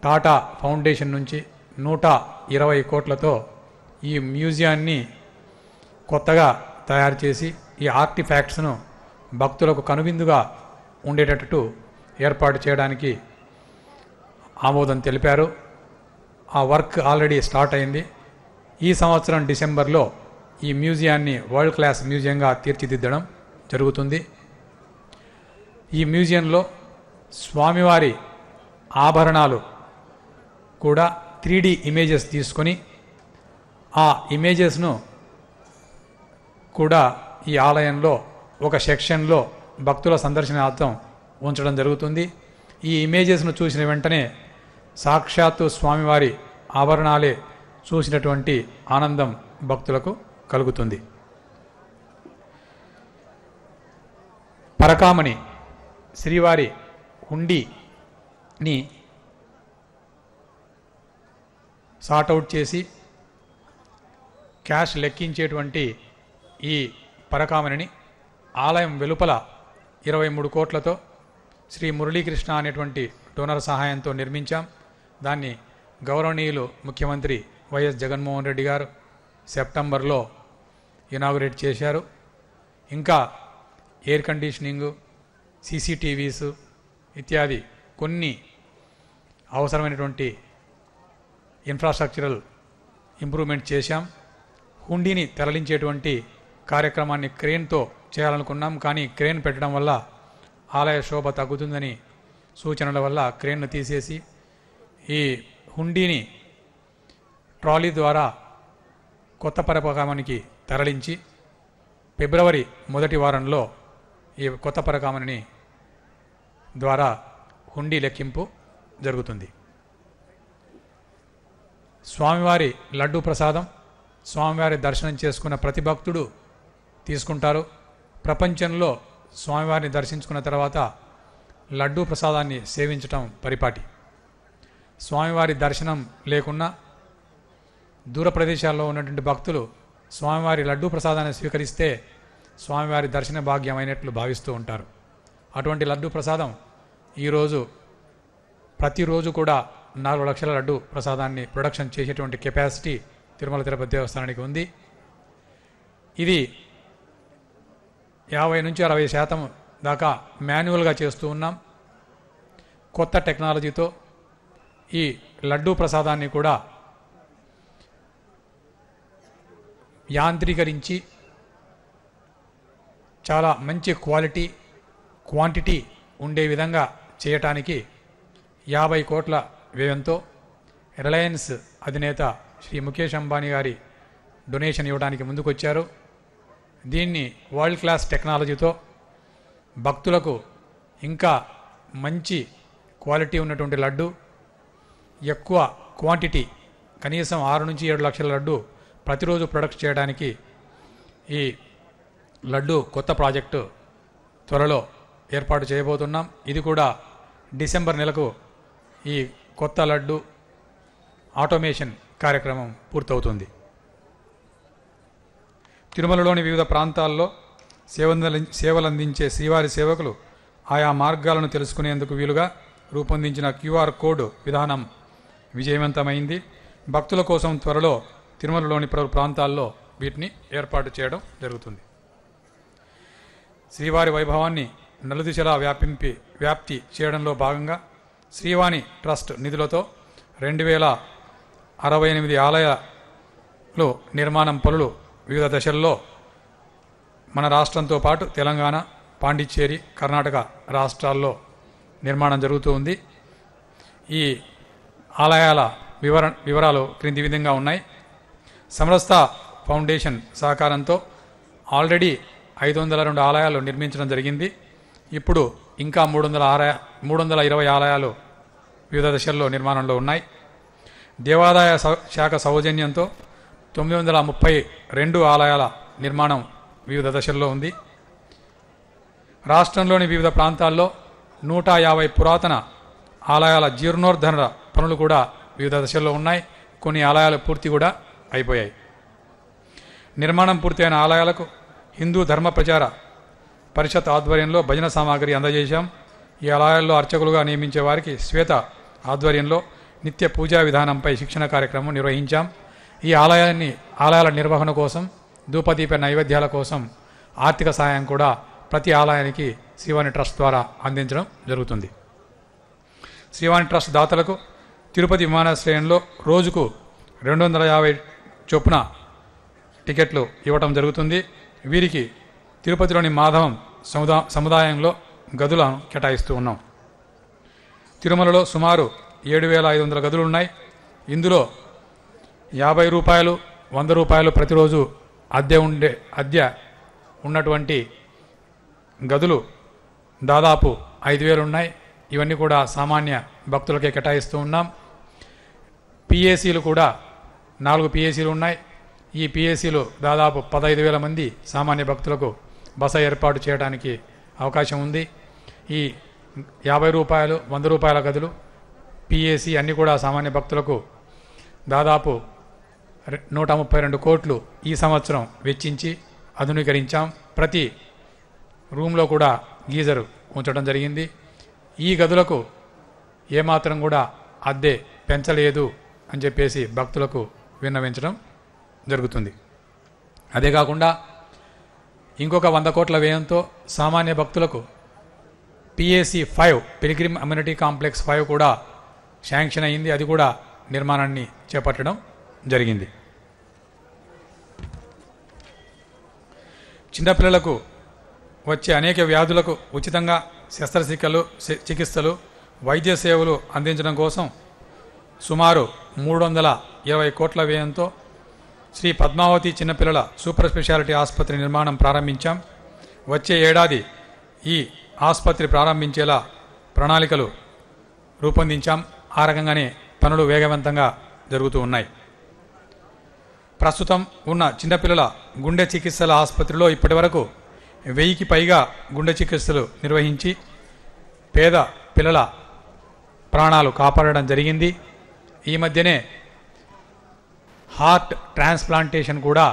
టాటా ఫౌండేషన్ నుంచి 120 కోట్లతో ఈ మ్యూజియాన్ని కొత్తగా తయారు చేసి ఈ ఆర్టిఫాక్ట్స్ను భక్తులకు కనువిందుగా ఉండేటట్టు ఏర్పాటు చేయడానికి ఆమోదం తెలిపారు. ఆ వర్క్ ఆల్రెడీ స్టార్ట్ అయింది. ఈ సంవత్సరం డిసెంబర్లో ఈ మ్యూజియాన్ని వరల్డ్ క్లాస్ మ్యూజియంగా తీర్చిదిద్దడం జరుగుతుంది. ఈ మ్యూజియంలో స్వామివారి ఆభరణాలు కూడా 3D ఇమేజెస్ తీసుకొని ఆ ఇమేజెస్ను కూడా ఈ ఆలయంలో ఒక సెక్షన్లో భక్తుల సందర్శనార్థం ఉంచడం జరుగుతుంది. ఈ ఇమేజెస్ను చూసిన వెంటనే సాక్షాత్తు స్వామివారి ఆభరణాలే చూసినటువంటి ఆనందం భక్తులకు కలుగుతుంది. పరకామణి శ్రీవారి హుండీని సార్ట్అవుట్ చేసి క్యాష్ లెక్కించేటువంటి ఈ పరకామణిని ఆలయం వెలుపల 23 కోట్లతో శ్రీ మురళీకృష్ణ అనేటువంటి డోనర్ సహాయంతో నిర్మించాం. దాన్ని గౌరవనీయులు ముఖ్యమంత్రి వైఎస్ జగన్మోహన్ రెడ్డి గారు సెప్టెంబర్లో ఇనాగురేట్ చేశారు. ఇంకా ఎయిర్ కండిషనింగు, సీసీటీవీస్ ఇత్యాది కొన్ని అవసరమైనటువంటి ఇన్ఫ్రాస్ట్రక్చరల్ ఇంప్రూవ్మెంట్ చేశాం. హుండీని తరలించేటువంటి కార్యక్రమాన్ని క్రేన్తో చేయాలనుకున్నాం. కానీ క్రేన్ పెట్టడం వల్ల ఆలయ శోభ తగ్గుతుందని సూచనల వల్ల క్రేన్ను తీసేసి ఈ హుండీని ట్రాలీ ద్వారా కొత్త పరకామణికి తరలించి ఫిబ్రవరి మొదటి వారంలో ఈ కొత్త పరకామణిని ద్వారా హుండీ లెక్కింపు జరుగుతుంది. స్వామివారి లడ్డూ ప్రసాదం స్వామివారి దర్శనం చేసుకున్న ప్రతి భక్తుడు తీసుకుంటారు. ప్రపంచంలో స్వామివారిని దర్శించుకున్న తర్వాత లడ్డూ ప్రసాదాన్ని సేవించటం పరిపాటి. స్వామివారి దర్శనం లేకున్నా దూర ప్రదేశాల్లో ఉన్నటువంటి భక్తులు స్వామివారి లడ్డూ ప్రసాదాన్ని స్వీకరిస్తే స్వామివారి దర్శన భాగ్యమైనట్లు భావిస్తూ ఉంటారు. అటువంటి లడ్డూ ప్రసాదం ప్రతిరోజు కూడా 4 లక్షల లడ్డూ ప్రసాదాన్ని ప్రొడక్షన్ చేసేటువంటి కెపాసిటీ తిరుమల తిరుపతి దేవస్థానానికి ఉంది. ఇది 50 నుంచి 60% దాకా మాన్యువల్గా చేస్తూ ఉన్నాం. కొత్త టెక్నాలజీతో ఈ లడ్డూ ప్రసాదాన్ని కూడా యాంత్రీకరించి చాలా మంచి క్వాంటిటీ ఉండే విధంగా చేయటానికి 50 కోట్ల వ్యయంతో రిలయన్స్ అధినేత శ్రీ ముఖేష్ అంబానీ గారి డొనేషన్ ఇవ్వడానికి ముందుకొచ్చారు. దీన్ని వరల్డ్ క్లాస్ టెక్నాలజీతో భక్తులకు ఇంకా మంచి క్వాలిటీ ఉన్నటువంటి లడ్డు, ఎక్కువ క్వాంటిటీ కనీసం 6 నుంచి 7 లక్షల లడ్డు ప్రతిరోజు ప్రొడక్ట్ చేయడానికి ఈ లడ్డు కొత్త ప్రాజెక్టు త్వరలో ఏర్పాటు చేయబోతున్నాం. ఇది కూడా డిసెంబర్ నెలకు ఈ కొత్త లడ్డు ఆటోమేషన్ కార్యక్రమం పూర్తవుతుంది. తిరుమలలోని వివిధ ప్రాంతాల్లో సేవలందించే శ్రీవారి సేవకులు ఆయా మార్గాలను తెలుసుకునేందుకు వీలుగా రూపొందించిన క్యూఆర్ కోడ్ విధానం విజయవంతమైంది. భక్తుల కోసం త్వరలో తిరుమలలోని పలు ప్రాంతాల్లో వీటిని ఏర్పాటు చేయడం జరుగుతుంది. శ్రీవారి వైభవాన్ని నలుదిశలా వ్యాప్తి చేయడంలో భాగంగా శ్రీవాణి ట్రస్ట్ నిధులతో 2068 ఆలయాలు నిర్మాణం పనులు వివిధ దశల్లో మన రాష్ట్రంతో పాటు తెలంగాణ, పాండిచ్చేరి, కర్ణాటక రాష్ట్రాల్లో నిర్మాణం జరుగుతూ ఉంది. ఈ ఆలయాల వివరాలు క్రింది విధంగా ఉన్నాయి. సమరస్త ఫౌండేషన్ సహకారంతో ఆల్రెడీ 502 ఆలయాలు నిర్మించడం జరిగింది. ఇప్పుడు ఇంకా 320 ఆలయాలు వివిధ దశల్లో నిర్మాణంలో ఉన్నాయి. దేవాదాయ శాఖ సౌజన్యంతో 932 ఆలయాల నిర్మాణం వివిధ దశల్లో ఉంది. రాష్ట్రంలోని వివిధ ప్రాంతాల్లో 150 పురాతన ఆలయాల జీర్ణోద్ధరణ పనులు కూడా వివిధ దశల్లో ఉన్నాయి. కొన్ని ఆలయాలు పూర్తి కూడా అయిపోయాయి. నిర్మాణం పూర్తయిన ఆలయాలకు హిందూ ధర్మ ప్రచార పరిషత్ ఆధ్వర్యంలో భజన సామాగ్రి అందజేశాం. ఈ ఆలయాల్లో అర్చకులుగా నియమించే వారికి శ్వేత ఆధ్వర్యంలో నిత్య పూజా విధానంపై శిక్షణ కార్యక్రమం నిర్వహించాం. ఈ ఆలయాల నిర్వహణ కోసం, ధూపదీప నైవేద్యాల కోసం ఆర్థిక సహాయం కూడా ప్రతి ఆలయానికి శ్రీవాణి ట్రస్ట్ ద్వారా అందించడం జరుగుతుంది. శ్రీవాణి ట్రస్ట్ దాతలకు తిరుపతి విమానాశ్రయంలో రోజుకు 250 చొప్పున టికెట్లు ఇవ్వటం జరుగుతుంది. వీరికి తిరుపతిలోని మాధవం సముదాయంలో గదులను కేటాయిస్తూ ఉన్నాం. తిరుమలలో సుమారు 7500 గదులు ఉన్నాయి. ఇందులో 50 రూపాయలు, 100 రూపాయలు ప్రతిరోజు అద్దె ఉన్నటువంటి గదులు దాదాపు 5000 ఉన్నాయి. ఇవన్నీ కూడా సామాన్య భక్తులకే కేటాయిస్తూ ఉన్నాం. పిఏసీలు కూడా 4 పిఏసీలు ఉన్నాయి. ఈ పిఏసీలు దాదాపు 15,000 మంది సామాన్య భక్తులకు బస ఏర్పాటు చేయడానికి అవకాశం ఉంది. ఈ 50 రూపాయలు, 100 రూపాయల గదులు, పిఏసీ అన్నీ కూడా సామాన్య భక్తులకు దాదాపు 132 కోట్లు ఈ సంవత్సరం వెచ్చించి ఆధునీకరించాం. ప్రతి రూమ్లో కూడా గీజరు ఉంచడం జరిగింది. ఈ గదులకు ఏమాత్రం కూడా అద్దె పెంచలేదు అని చెప్పేసి భక్తులకు విన్నవించడం జరుగుతుంది. అదే కాకుండా ఇంకొక 100 కోట్ల వ్యయంతో సామాన్య భక్తులకు పిఏసీ 5 పిల్గ్రిమ్ అమ్యూనిటీ కాంప్లెక్స్ 5 కూడా శాంక్షన్ అయింది. అది కూడా నిర్మాణాన్ని చేపట్టడం జరిగింది. చిన్నపిల్లలకు వచ్చే అనేక వ్యాధులకు ఉచితంగా చికిత్సలు, వైద్య సేవలు అందించడం కోసం సుమారు 320 కోట్ల వ్యయంతో శ్రీ పద్మావతి చిన్నపిల్లల సూపర్ స్పెషాలిటీ ఆసుపత్రి నిర్మాణం ప్రారంభించాం. వచ్చే ఏడాది ఈ ఆసుపత్రి ప్రారంభించేలా ప్రణాళికలు రూపొందించాం. ఆ రకంగానే పనులు వేగవంతంగా జరుగుతూ ఉన్నాయి. ప్రస్తుతం ఉన్న చిన్నపిల్లల గుండె చికిత్సల ఆసుపత్రిలో ఇప్పటివరకు 1000కి పైగా గుండె చికిత్సలు నిర్వహించి పేద పిల్లల ప్రాణాలు కాపాడడం జరిగింది. ఈ మధ్యనే హార్ట్ ట్రాన్స్ప్లాంటేషన్ కూడా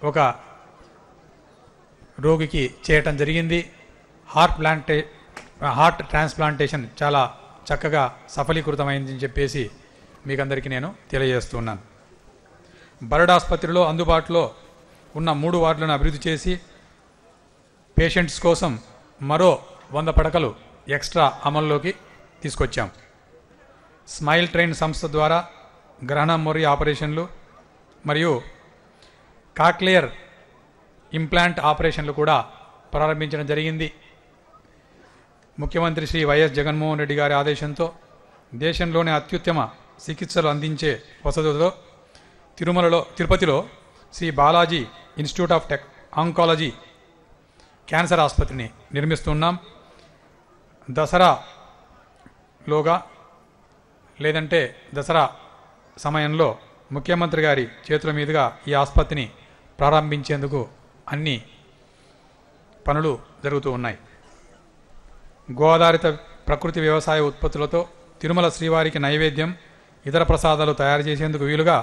ఒక రోగికి చేయటం జరిగింది. హార్ట్ ట్రాన్స్ప్లాంటేషన్ చాలా చక్కగా సఫలీకృతమైందని చెప్పేసి మీకందరికీ నేను తెలియజేస్తున్నాను. బరడ్ ఆసుపత్రిలో అందుబాటులో ఉన్న 3 వార్డులను అభివృద్ధి చేసి పేషెంట్స్ కోసం మరో 100 పడకలు ఎక్స్ట్రా అమల్లోకి తీసుకొచ్చాం. స్మైల్ ట్రైన్ సంస్థ ద్వారా గ్రహణం మొర్రి ఆపరేషన్లు మరియు కాక్లియర్ ఇంప్లాంట్ ఆపరేషన్లు కూడా ప్రారంభించడం జరిగింది. ముఖ్యమంత్రి శ్రీ వైఎస్ జగన్మోహన్ రెడ్డి గారి ఆదేశంతో దేశంలోనే అత్యుత్తమ చికిత్సలు అందించే వసతులతో తిరుపతిలో Shri Balaji institute of oncology cancer ఆసుపత్రిని నిర్మిస్తున్నాం. దసరాలోగా లేదంటే దసరా సమయంలో ముఖ్యమంత్రి గారి చేతుల మీదుగా ఈ ఆసుపత్రిని ప్రారంభించేందుకు అన్ని పనులు జరుగుతూ ఉన్నాయి. గోఆధారిత ప్రకృతి వ్యవసాయ ఉత్పత్తులతో తిరుమల శ్రీవారికి నైవేద్యం, ఇతర ప్రసాదాలు తయారు చేసేందుకు వీలుగా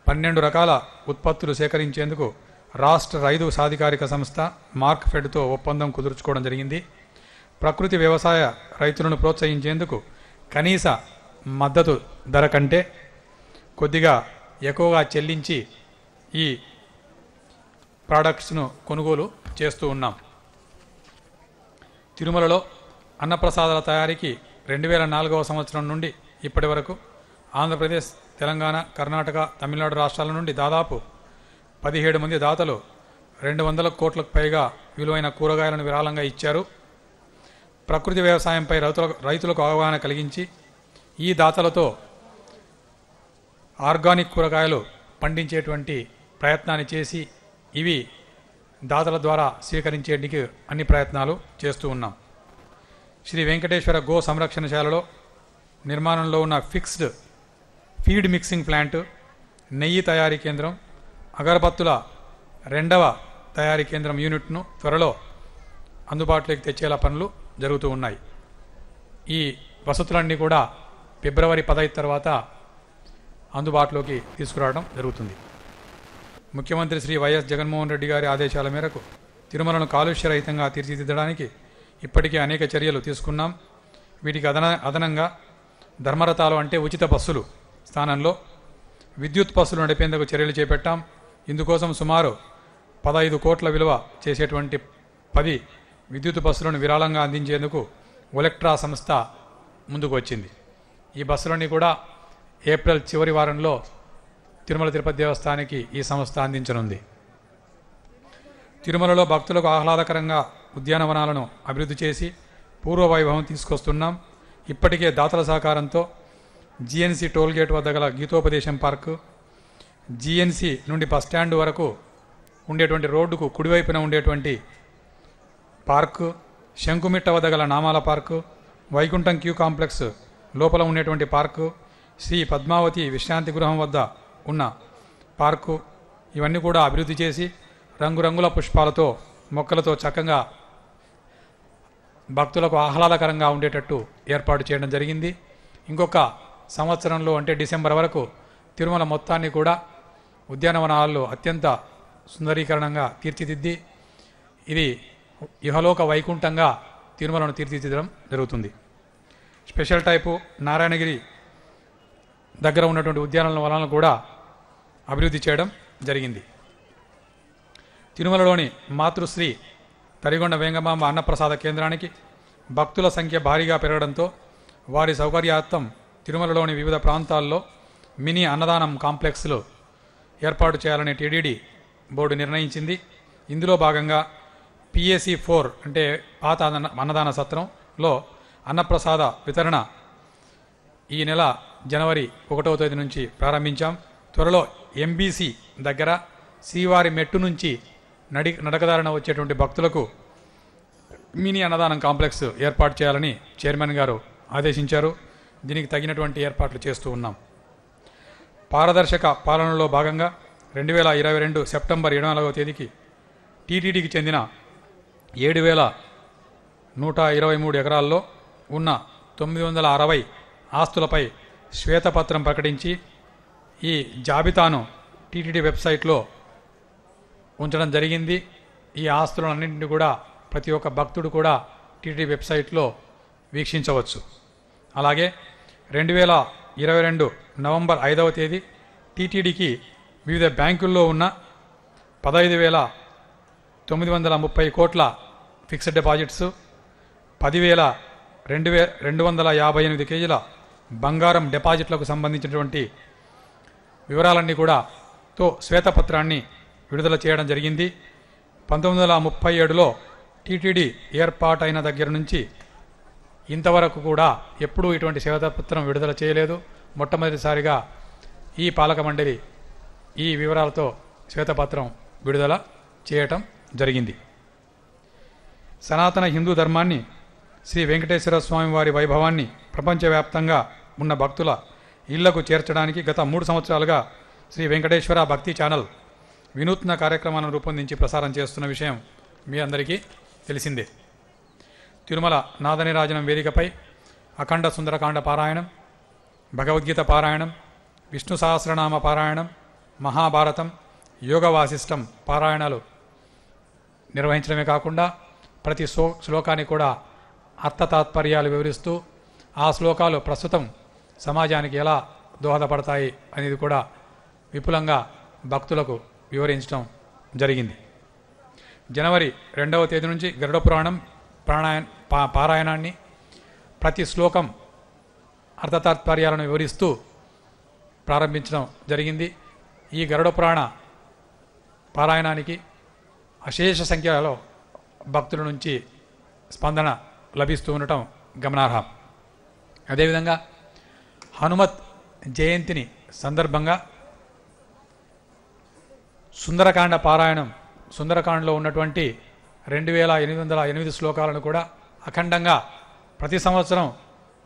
12 రకాల ఉత్పత్తులు సేకరించేందుకు రాష్ట్ర రైతు సాధికారిక సంస్థ మార్క్ఫెడ్తో ఒప్పందం కుదుర్చుకోవడం జరిగింది. ప్రకృతి వ్యవసాయ రైతులను ప్రోత్సహించేందుకు కనీస మద్దతు ధర కంటే కొద్దిగా ఎక్కువగా చెల్లించి ఈ ప్రోడక్ట్స్ను కొనుగోలు చేస్తూ ఉన్నాం. తిరుమలలో అన్నప్రసాదాల తయారీకి 2004వ సంవత్సరం నుండి ఇప్పటి వరకు ఆంధ్రప్రదేశ్, తెలంగాణ, కర్ణాటక, తమిళనాడు రాష్ట్రాల నుండి దాదాపు 17 మంది దాతలు 200 కోట్లకు పైగా విలువైన కూరగాయలను విరాళంగా ఇచ్చారు. ప్రకృతి వ్యవసాయంపై రైతులకు అవగాహన కలిగించి ఈ దాతలతో ఆర్గానిక్ కూరగాయలు పండించేటువంటి ప్రయత్నాన్ని చేసి ఇవి దాతల ద్వారా స్వీకరించేందుకు అన్ని ప్రయత్నాలు చేస్తూ ఉన్నాం. శ్రీ వెంకటేశ్వర గో సంరక్షణశాలలో నిర్మాణంలో ఉన్న ఫిక్స్డ్ ఫీడ్ మిక్సింగ్ ప్లాంటు, నెయ్యి తయారీ కేంద్రం, అగరబత్తుల 2వ తయారీ కేంద్రం యూనిట్ను త్వరలో అందుబాటులోకి తెచ్చేలా పనులు జరుగుతూ ఉన్నాయి. ఈ వసతులన్నీ కూడా ఫిబ్రవరి 15 తర్వాత అందుబాటులోకి తీసుకురావడం జరుగుతుంది. ముఖ్యమంత్రి శ్రీ వైఎస్ జగన్మోహన్ రెడ్డి గారి ఆదేశాల మేరకు తిరుమలను కాలుష్యరహితంగా తీర్చిదిద్దడానికి ఇప్పటికే అనేక చర్యలు తీసుకున్నాం. వీటికి అదనంగా ధర్మరథాలు అంటే ఉచిత బస్సులు స్థానంలో విద్యుత్ బస్సులు నడిపేందుకు చర్యలు చేపట్టాం. ఇందుకోసం సుమారు 15 కోట్ల విలువ చేసేటువంటి 10 విద్యుత్ బస్సులను విరాళంగా అందించేందుకు ఒలెక్ట్రా సంస్థ ముందుకు వచ్చింది. ఈ బస్సులన్నీ కూడా ఏప్రిల్ చివరి వారంలో తిరుమల తిరుపతి దేవస్థానానికి ఈ సంస్థ అందించనుంది. తిరుమలలో భక్తులకు ఆహ్లాదకరంగా ఉద్యానవనాలను అభివృద్ధి చేసి పూర్వ వైభవం తీసుకొస్తున్నాం. ఇప్పటికే దాతల సహకారంతో జిఎన్సి టోల్గేట్ వద్ద గల గీతోపదేశం పార్కు, జిఎన్సి నుండి బస్టాండ్ వరకు ఉండేటువంటి రోడ్డుకు కుడివైపున ఉండేటువంటి పార్కు, శంకుమిట్ట వద్ద గల నామాల పార్కు, వైకుంఠం క్యూ కాంప్లెక్స్ లోపల ఉండేటువంటి పార్కు, శ్రీ పద్మావతి విశ్రాంతి గృహం వద్ద ఉన్న పార్కు ఇవన్నీ కూడా అభివృద్ధి చేసి రంగురంగుల పుష్పాలతో మొక్కలతో చక్కగా భక్తులకు ఆహ్లాదకరంగా ఉండేటట్టు ఏర్పాటు చేయడం జరిగింది. ఇంకొక సంవత్సరంలో అంటే డిసెంబర్ వరకు తిరుమల మొత్తాన్ని కూడా ఉద్యానవనాల్లో అత్యంత సుందరీకరణంగా తీర్చిదిద్ది ఇది ఇహలోక వైకుంఠంగా తిరుమలను తీర్చిదిద్దడం జరుగుతుంది. స్పెషల్ టైపు నారాయణగిరి దగ్గర ఉన్నటువంటి ఉద్యానవనాలను కూడా అభివృద్ధి చేయడం జరిగింది. తిరుమలలోని మాతృశ్రీ తరిగొండ వేంగమాంబ అన్నప్రసాద కేంద్రానికి భక్తుల సంఖ్య భారీగా పెరగడంతో వారి సౌకర్యార్థం తిరుమలలోని వివిధ ప్రాంతాల్లో మినీ అన్నదానం కాంప్లెక్స్లు ఏర్పాటు చేయాలని టీటీడీ బోర్డు నిర్ణయించింది. ఇందులో భాగంగా పిఏసి 4 అంటే పాత అన్నదాన సత్రంలో అన్నప్రసాద వితరణ ఈ నెల జనవరి 1వ తేదీ నుంచి ప్రారంభించాం. త్వరలో ఎంబీసీ దగ్గర శ్రీవారి మెట్టు నుంచి నడకదారిన వచ్చేటువంటి భక్తులకు మినీ అన్నదానం కాంప్లెక్స్ ఏర్పాటు చేయాలని చైర్మన్ గారు ఆదేశించారు. దీనికి తగినటువంటి ఏర్పాట్లు చేస్తూ ఉన్నాం. పారదర్శక పాలనలో భాగంగా 2022 సెప్టెంబర్ 24వ తేదీకి టీటీడీకి చెందిన 7,123 ఎకరాల్లో ఉన్న 960 ఆస్తులపై శ్వేతపత్రం ప్రకటించి ఈ జాబితాను టీటీడీ వెబ్సైట్లో ఉంచడం జరిగింది. ఈ ఆస్తులన్నింటినీ కూడా ప్రతి ఒక్క భక్తుడు కూడా టీటీడీ వెబ్సైట్లో వీక్షించవచ్చు. అలాగే 2022 నవంబర్ 5వ తేదీ టీటీడీకి వివిధ బ్యాంకుల్లో ఉన్న 15,930 కోట్ల ఫిక్స్డ్ డిపాజిట్స్, 10,258 కేజీల బంగారం డిపాజిట్లకు సంబంధించినటువంటి వివరాలన్నీ కూడా శ్వేతపత్రాన్ని విడుదల చేయడం జరిగింది. 1937లో టీటీడీ ఏర్పాటైన దగ్గర నుంచి ఇంతవరకు కూడా ఎప్పుడూ ఇటువంటి శ్వేతపత్రం విడుదల చేయలేదు. మొట్టమొదటిసారిగా ఈ పాలక మండలి ఈ వివరాలతో శ్వేతపత్రం విడుదల చేయటం జరిగింది. సనాతన హిందూ ధర్మాన్ని, శ్రీ వెంకటేశ్వర స్వామి వారి వైభవాన్ని ప్రపంచవ్యాప్తంగా ఉన్న భక్తుల ఇళ్లకు చేర్చడానికి గత 3 సంవత్సరాలుగా శ్రీ వెంకటేశ్వర భక్తి ఛానల్ వినూత్న కార్యక్రమాలను రూపొందించి ప్రసారం చేస్తున్న విషయం మీ అందరికీ తెలిసిందే. తిరుమల నాదనిరాజనం వేదికపై అఖండ సుందరకాండ పారాయణం, భగవద్గీత పారాయణం, విష్ణు సహస్రనామ పారాయణం, మహాభారతం, యోగ వాసిష్టం పారాయణాలు నిర్వహించడమే కాకుండా ప్రతి శ్లోకానికి కూడా అర్థ తాత్పర్యాలు వివరిస్తూ ఆ శ్లోకాలు ప్రస్తుతం సమాజానికి ఎలా దోహదపడతాయి అనేది కూడా విపులంగా భక్తులకు వివరించడం జరిగింది. జనవరి 2వ తేదీ నుంచి గరుడ పురాణం పారాయణాన్ని ప్రతి శ్లోకం అర్థతాత్పర్యాలను వివరిస్తూ ప్రారంభించడం జరిగింది. ఈ గరుడ పురాణ పారాయణానికి అశేష సంఖ్యలో భక్తుల నుంచి స్పందన లభిస్తూ ఉండటం గమనార్హం. అదేవిధంగా హనుమత్ జయంతిని సందర్భంగా సుందరకాండ పారాయణం, సుందరకాండలో ఉన్నటువంటి 2808 శ్లోకాలను కూడా అఖండంగా ప్రతి సంవత్సరం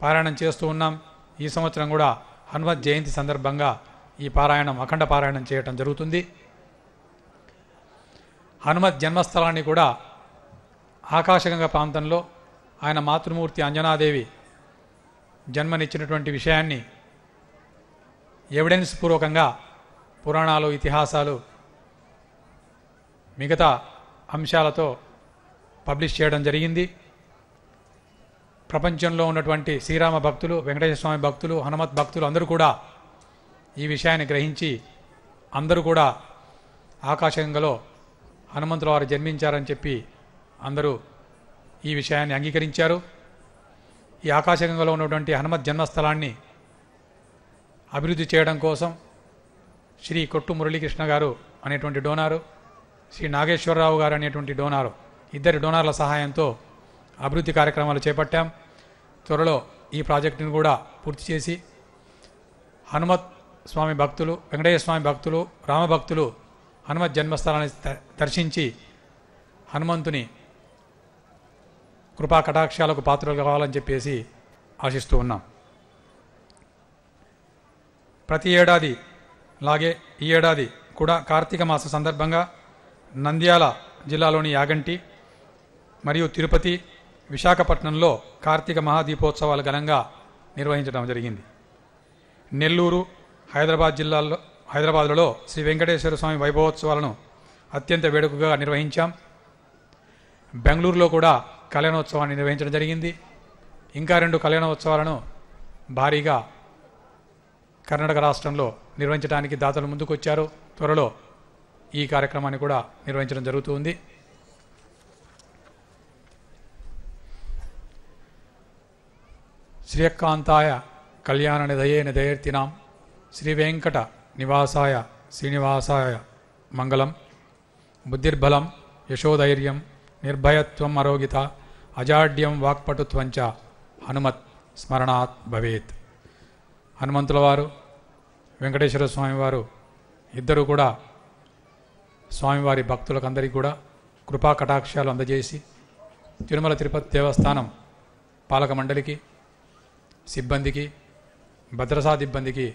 పారాయణం చేస్తూ ఉన్నాం. ఈ సంవత్సరం కూడా హనుమత్ జయంతి సందర్భంగా ఈ పారాయణం, అఖండ పారాయణం చేయటం జరుగుతుంది. హనుమత్ జన్మస్థలాన్ని కూడా ఆకాశగంగా ప్రాంతంలో ఆయన మాతృమూర్తి అంజనాదేవి జన్మనిచ్చినటువంటి విషయాన్ని ఎవిడెన్స్ పూర్వకంగా పురాణాలు, ఇతిహాసాలు, మిగతా అంశాలతో పబ్లిష్ చేయడం జరిగింది. ప్రపంచంలో ఉన్నటువంటి శ్రీరామ భక్తులు, వెంకటేశ్వర స్వామి భక్తులు, హనుమత్ భక్తులు అందరూ కూడా ఈ విషయాన్ని గ్రహించి అందరూ కూడా ఆకాశగంగలో హనుమంతుల వారు జన్మించారని చెప్పి అందరూ ఈ విషయాన్ని అంగీకరించారు. ఈ ఆకాశగంగలో ఉన్నటువంటి హనుమత్ జన్మస్థలాన్ని అభివృద్ధి చేయడం కోసం శ్రీ కొట్టు మురళీకృష్ణ గారు అనేటువంటి డోనారు, శ్రీ నాగేశ్వరరావు గారు అనేటువంటి డోనారు, ఇద్దరి డోనార్ల సహాయంతో అభివృద్ధి కార్యక్రమాలు చేపట్టాం. త్వరలో ఈ ప్రాజెక్టును కూడా పూర్తి చేసి హనుమత్ స్వామి భక్తులు, వెంకటేశ్వర స్వామి భక్తులు, రామభక్తులు హనుమత్ జన్మస్థలాన్ని దర్శించి హనుమంతుని కృపా కటాక్షాలకు పాత్రలు కావాలని చెప్పేసి ఆశిస్తూ ఉన్నాం. ప్రతి ఏడాది లాగే ఈ ఏడాది కూడా కార్తీక మాస సందర్భంగా నంద్యాల జిల్లాలోని యాగంటి మరియు తిరుపతి, విశాఖపట్నంలో కార్తీక మహాదీపోత్సవాలు ఘనంగా నిర్వహించడం జరిగింది. నెల్లూరు, హైదరాబాద్లలో శ్రీ వెంకటేశ్వర స్వామి వైభవోత్సవాలను అత్యంత వేడుకగా నిర్వహించాం. బెంగళూరులో కూడా కళ్యాణోత్సవాన్ని నిర్వహించడం జరిగింది. ఇంకా 2 కళ్యాణోత్సవాలను భారీగా కర్ణాటక రాష్ట్రంలో నిర్వహించడానికి దాతలు ముందుకొచ్చారు. త్వరలో ఈ కార్యక్రమాన్ని కూడా నిర్వహించడం జరుగుతుంది. శ్రీయకాంతాయ కళ్యాణ నిధయే నిధయర్తినాం శ్రీ వెంకట నివాసాయ శ్రీనివాసాయ మంగళం. బుద్ధిర్బలం యశోధైర్యం నిర్భయత్వం అరోగిత అజాడ్యం వాక్పటుత్వంచ హనుమత్ స్మరణాత్ భవేత్. హనుమంతుల వారు, వెంకటేశ్వర స్వామివారు ఇద్దరు కూడా స్వామివారి భక్తులకందరికీ కూడా కృపా కటాక్షాలు అందజేసి తిరుమల తిరుపతి దేవస్థానం పాలక మండలికి, సిబ్బందికి, భద్రతా సిబ్బందికి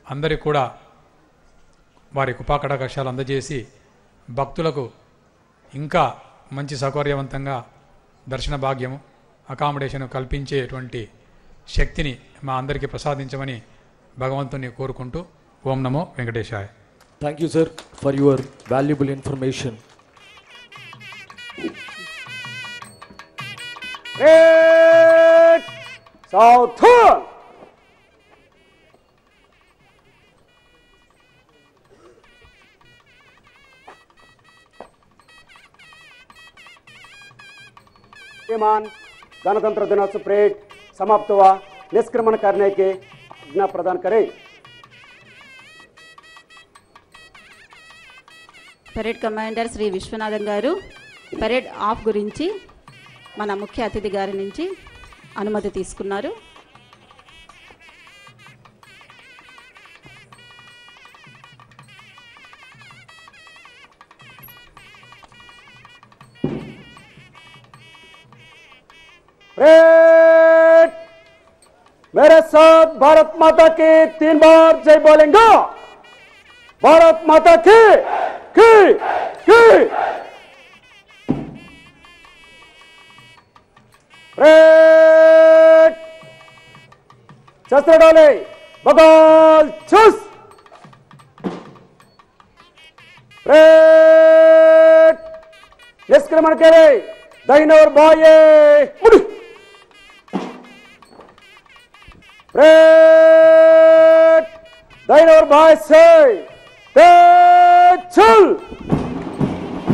అందరికీ కూడా వారి కృపా కటాక్షాలు అందజేసి భక్తులకు ఇంకా మంచి సౌకర్యవంతంగా దర్శన భాగ్యము, అకామిడేషన్ కల్పించేటువంటి శక్తిని మా అందరికీ ప్రసాదించమని భగవంతుని కోరుకుంటూ ఓం నమో వెంకటేశాయ. Thank you, sir, for your valuable information. Great Southern. श्रीमान गणतंत्र दिनोत्सव परेड समाप्त हुआ. निष्क्रमण करने के आज्ञा प्रदान करें. పరేడ్ కమాండర్ శ్రీ విశ్వనాథన్ గారు పరేడ్ ఆఫ్ గురించి మన ముఖ్య అతిథి గారి నుంచి అనుమతి తీసుకున్నారు. परेड मेरे साथ भारत माता की 3 बार जय बोलेंगे. भारत माता की परेड शस्त्र डाले, बगाल चुस. निष्क्रमण करे दाहिने और बाएं मुड़ी ब्रेक दाहिने और बाएं से चल।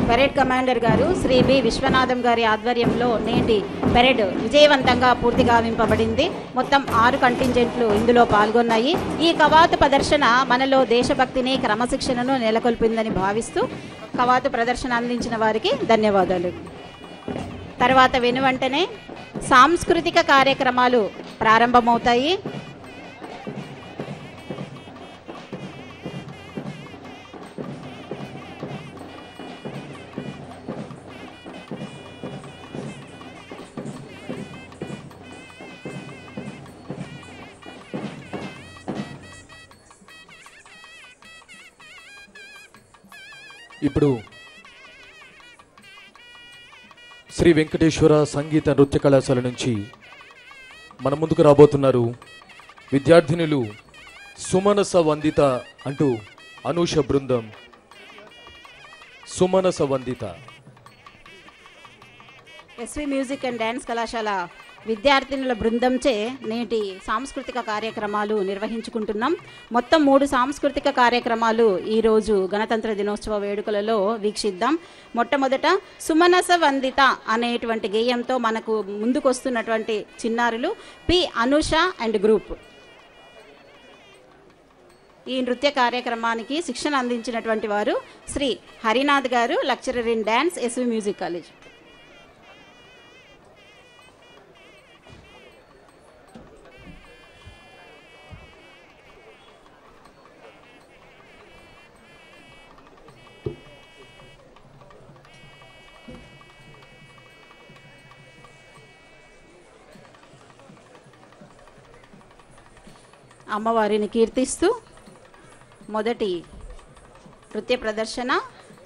పెరేడ్ కమాండర్ గారు శ్రీ బి విశ్వనాథం గారి ఆధ్వర్యంలో నేటి పెరేడ్ విజయవంతంగా పూర్తి గావింపబడింది. మొత్తం 6 కంటింజెంట్లు ఇందులో పాల్గొన్నాయి. ఈ కవాతు ప్రదర్శన మనలో దేశభక్తిని క్రమశిక్షణను నెలకొల్పిందని భావిస్తూ కవాతు ప్రదర్శన అందించిన వారికి ధన్యవాదాలు. తర్వాత వెనువెంటనే సాంస్కృతిక కార్యక్రమాలు ప్రారంభమవుతాయి. ఇప్పుడు శ్రీ వెంకటేశ్వర సంగీత నృత్య కళాశాల నుంచి మన ముందుకు రాబోతున్నారు విద్యార్థినులు సుమనస వందిత అంటూ అనూష బృందం. సుమనస వందిత ఎస్వి మ్యూజిక్ అండ్ డ్యాన్స్ కళాశాల విద్యార్థినుల బృందంచే నేటి సాంస్కృతిక కార్యక్రమాలు నిర్వహించుకుంటున్నాం. మొత్తం 3 సాంస్కృతిక కార్యక్రమాలు ఈరోజు గణతంత్ర దినోత్సవ వేడుకలలో వీక్షిద్దాం. మొట్టమొదట సుమనస వందిత అనేటువంటి గేయంతో మనకు ముందుకు వస్తున్నటువంటి చిన్నారులు పి అనుష అండ్ గ్రూప్. ఈ నృత్య కార్యక్రమానికి శిక్షణ అందించినటువంటి వారు శ్రీ హరినాథ్ గారు, lecturer in dance, SV music college. అమ్మవారిని కీర్తిస్తూ మొదటి నృత్య ప్రదర్శన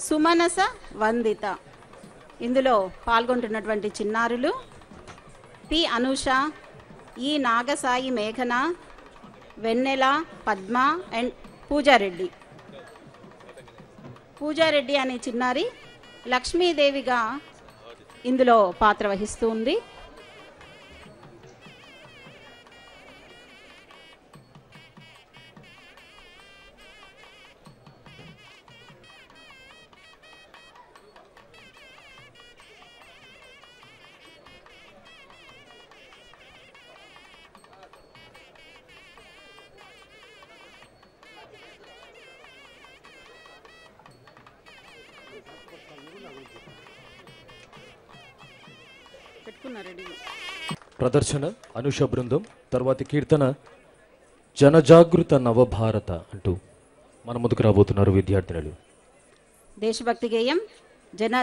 సుమనస వందిత. ఇందులో పాల్గొంటున్నటువంటి చిన్నారులు పి అనూష, ఈ నాగసాయి మేఘన, వెన్నెల, పద్మ అండ్ పూజారెడ్డి. పూజారెడ్డి అనే చిన్నారి లక్ష్మీదేవిగా ఇందులో పాత్ర వహిస్తూ ఉంది. ప్రదర్శన అనుష బృందం. తర్వాతి కీర్తన జనజాగృత నవభారత అంటూ మన ముందుకు రాబోతున్నారు విద్యార్థినులు. దేశభక్తి గేయం జన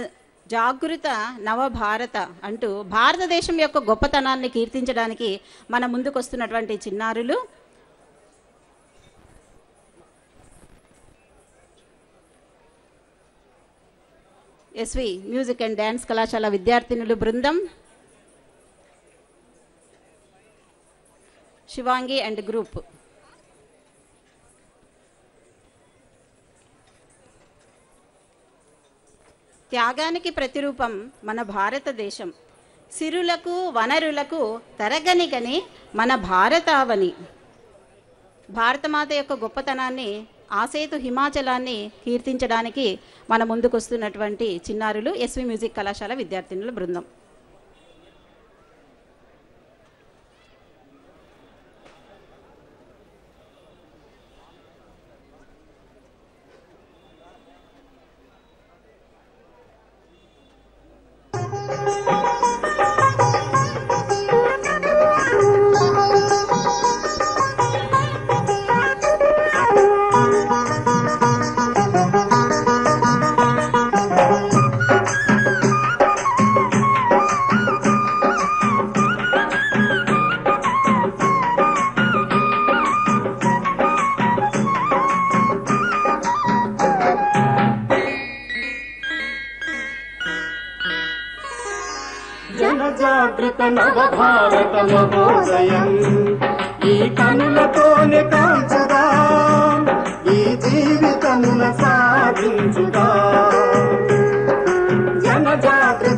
జాగృత నవభారత అంటూ భారతదేశం యొక్క గొప్పతనాన్ని కీర్తించడానికి మన ముందుకు వస్తున్నటువంటి చిన్నారులు ఎస్వి మ్యూజిక్ అండ్ డ్యాన్స్ కళాశాల విద్యార్థినులు బృందం, శివాంగి అండ్ గ్రూప్. త్యాగానికి ప్రతిరూపం మన భారతదేశం, సిరులకు వనరులకు తరగనిగని మన భారతావని. భారతమాత యొక్క గొప్పతనాన్ని, ఆసేతు హిమాచలాన్ని కీర్తించడానికి మన ముందుకు వస్తున్నటువంటి చిన్నారులు ఎస్వి మ్యూజిక్ కళాశాల విద్యార్థినుల బృందం. జనజాగృత నవభారత మహోదయం ఈ కనులతోనే కాంచుదా, ఈ జీవితమున సాధించుదా. జనజాగృత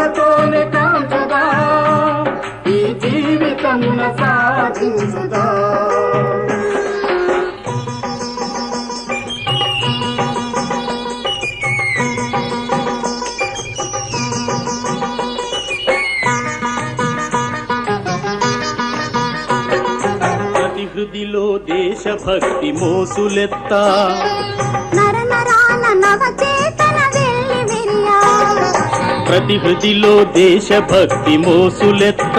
కనులతోనే కాంచుదా ఈ జీవితమున సాధించుదా. ప్రతి హృదిలో దేశభక్తి మోసులెత్త ప్రతి హృదిలో దేశభక్తి మోసులెత్త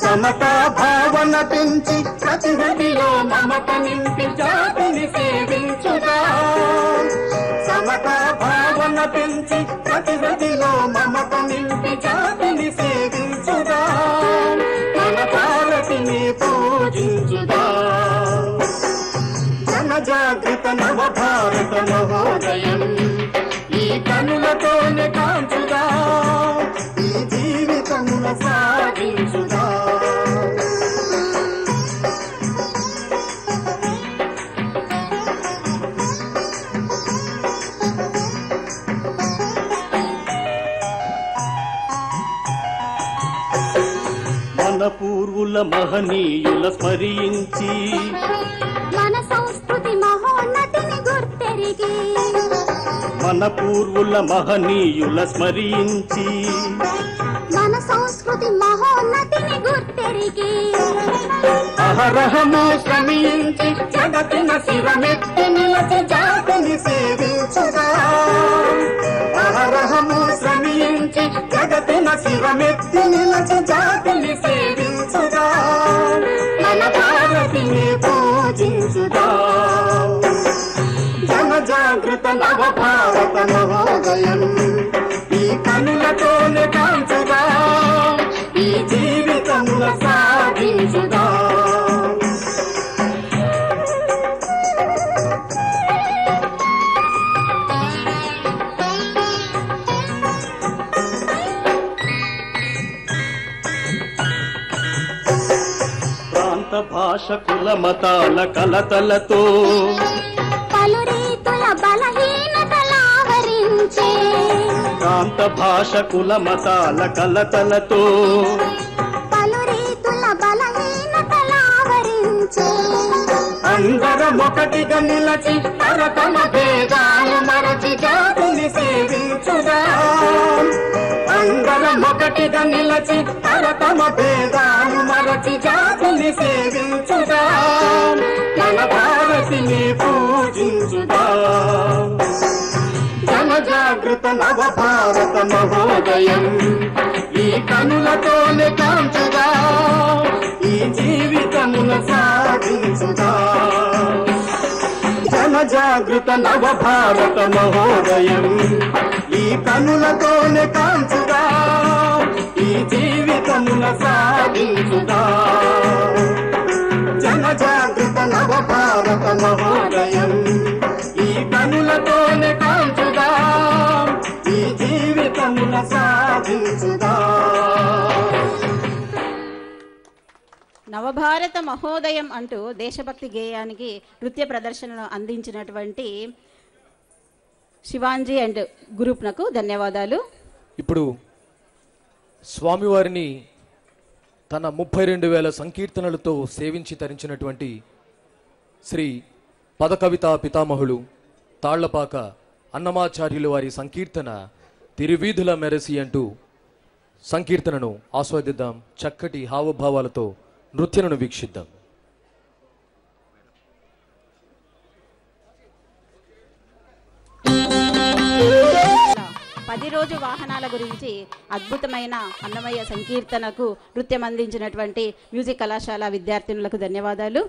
సమతా భావన పెంచి ప్రతి హృదిలో మమత నింపి జాతిని సేవించుదా. సమతా భావన పెంచి ప్రతి హృదిలో మమత నింపి జాతిని సేవించుదా. మన భారతిని పూజించుదా. జనజాగృత నవ భారత మహోదయం ఈ కనులతోనే కాంచుదా ఈ జీవితమున సాధించుదా. మన పూర్వుల మహనీయుల స్మరించి మన సంస్కృతి మహోన్నతిని గుర్తెరిగి మన పూర్వుల మహనీయుల స్మరించి మన సంస్కృతి మహోన్నతిని గుర్తెరిగి అహరహము శ్రమించి జగతిన శిరమెత్తి నిలచి జాతిని సేవించుదా. అహరహము శ్రమించి జగతిన శిరమెత్తి నిలచి జాతిని సేవించుదా. మన భారతిని పూజించుదా. జనజాగృత నవ భారత మహోదయం ఈ కనులతోనే కాంచుదా ఈ జీవితముల సాధించుదా. ప్రాంత భాష కుల మతాల కలతలతో పలు రీతుల బలహీనతలావరించే ప్రాంత భాష కుల మతాల కలతలతో పలు రీతుల బలహీనతలావరించే అందరం ఒకటిగా నిలచి తరతమ భేదాలు మరచి జాతిని సేవించుదా. అందరం ఒకటిగా నిలచి తరతమ భేదాలు మరచి జాతిని సేవించుదా. మన భారతిని పూజించుదా. జనజాగృత నవ భారత మహోదయం ఈ కనులతోనే కాంచుదా ఈ జీవితమున సాధించుదా. జనజాగృత నవ భారత మహోదయం ఈ కనులతోనే కాంచుదా ఈ జీవితమున సాధించుదా. జనజాగృత నవ భారత మహోదయం ఈ కనులతోనే కాంచుదా ఈ జీవితమున సాధించుదా. నవభారత మహోదయం అంటూ దేశభక్తి గేయానికి నృత్య ప్రదర్శనను అందించినటువంటి శివాంజీ అండ్ గ్రూప్నకు ధన్యవాదాలు. ఇప్పుడు స్వామివారిని తన 32,000 సంకీర్తనలతో సేవించి తరించినటువంటి శ్రీ పదకవితా పితామహులు తాళ్లపాక అన్నమాచార్యులు వారి సంకీర్తన తిరువీధుల మెరసి అంటూ సంకీర్తనను ఆస్వాదిద్దాం. చక్కటి హావభావాలతో నృత్యను వీక్షిద్దాం. పది రోజు వాహనాల గురించి అద్భుతమైన అన్నమయ్య సంకీర్తనకు నృత్యం అందించినటువంటి మ్యూజిక్ కళాశాల విద్యార్థినులకు ధన్యవాదాలు.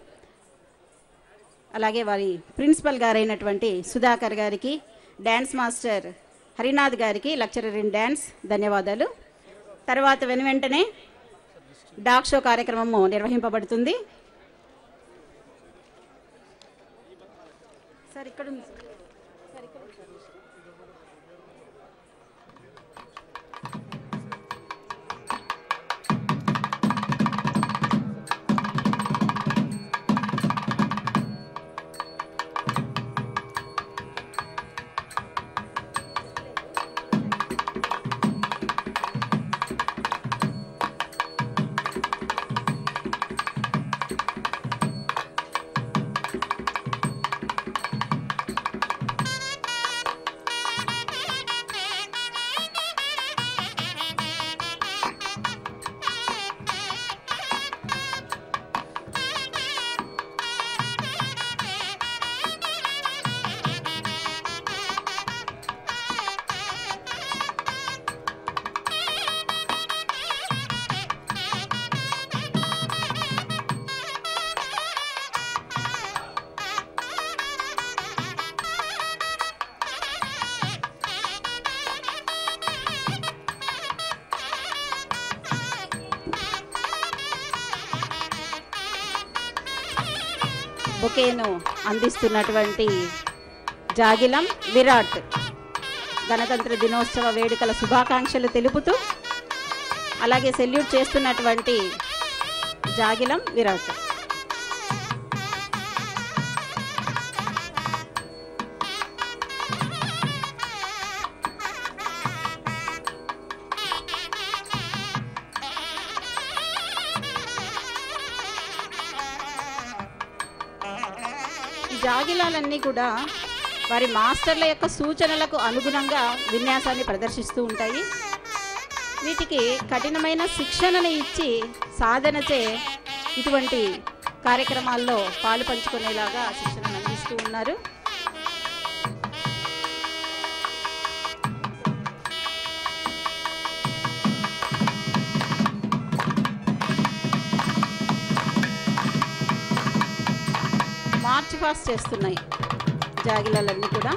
అలాగే వారి ప్రిన్సిపల్ గారైనటువంటి సుధాకర్ గారికి, డ్యాన్స్ మాస్టర్ హరినాథ్ గారికి, లెక్చరర్ ఇన్ డ్యాన్స్ ధన్యవాదాలు. తర్వాత వెనువెంటనే డాక్ షో కార్యక్రమము నిర్వహింపబడుతుంది. సార్ ఇక్కడ ఉంది. బొకేను అందిస్తున్నటువంటి జాగిలం విరాట్ గణతంత్ర దినోత్సవ వేడుకల శుభాకాంక్షలు తెలుపుతూ, అలాగే సెల్యూట్ చేస్తున్నటువంటి జాగిలం విరాట్. ఈ జాగిలాలన్నీ కూడా వారి మాస్టర్ల యొక్క సూచనలకు అనుగుణంగా విన్యాసాన్ని ప్రదర్శిస్తూ ఉంటాయి. వీటికి కఠినమైన శిక్షణను ఇచ్చి సాధనచే ఇటువంటి కార్యక్రమాల్లో పాలు పంచుకునేలాగా శిక్షణను అందిస్తూ ఉన్నారు. మార్చ్ ఫాస్ట్ చేస్తున్నాయి జాగిలాలన్నీ కూడా.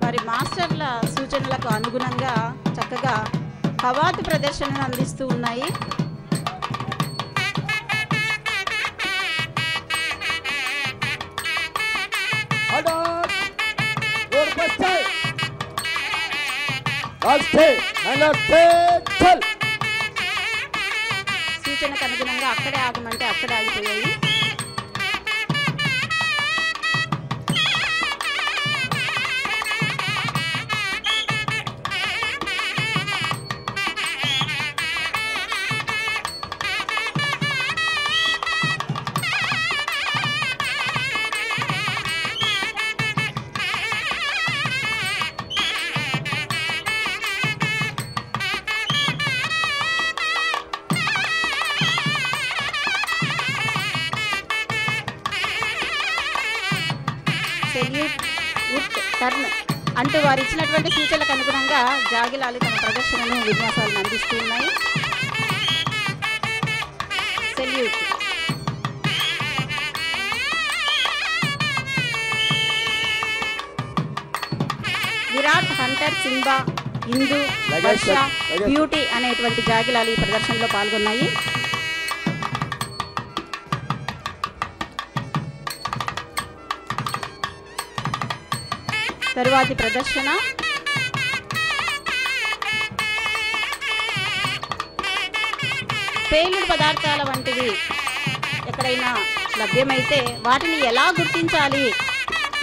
వారి మాస్టర్ల సూచనలకు అనుగుణంగా చక్కగా కవాతు ప్రదర్శనను అందిస్తూ ఉన్నాయి. సూచనకు అనుగుణంగా అక్కడే ఆగమంటే అక్కడే ఆగిపోయాయి. సెల్యూట్ విత్ టర్న్ అంటూ వారు ఇచ్చినటువంటి సూచనలకు అనుగుణంగా జాగిలాలు తమ ప్రదర్శనను విన్యాసాలను అందిస్తూ ఉన్నాయి. సెల్యూట్. విరాట్, హంటర్, సింబా, ఇందు, వర్ష, బ్యూటీ అనేటువంటి జాగిలాలు ఈ ప్రదర్శనలో పాల్గొన్నాయి. తరువాతి ప్రదర్శన పేలుడు పదార్థాల వంటివి ఎక్కడైనా లభ్యమైతే వాటిని ఎలా గుర్తించాలి,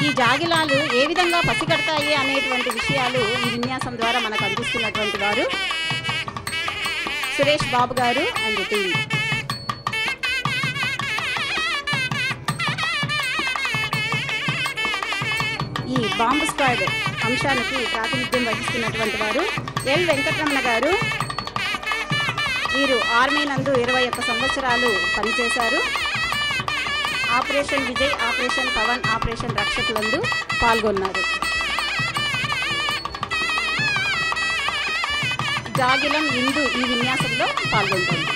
ఈ జాగిలాలు ఏ విధంగా పసిగడతాయి అనేటువంటి విషయాలు ఈ విన్యాసం ద్వారా మనకు అందిస్తున్నటువంటి వారు సురేష్ బాబు గారు అండ్ టీమ్. ఈ బాంబు స్క్వాడ్ అంశానికి ప్రాతినిధ్యం వహిస్తున్నటువంటి వారు ఎల్ వెంకటరమణ గారు. వీరు ఆర్మీ నందు 21 సంవత్సరాలు పనిచేశారు. Operation Vijay, operation Pavan, operation రక్షకులందు పాల్గొన్నారు. జాగిలం ఇందు ఈ విన్యాసంలో పాల్గొంటుంది.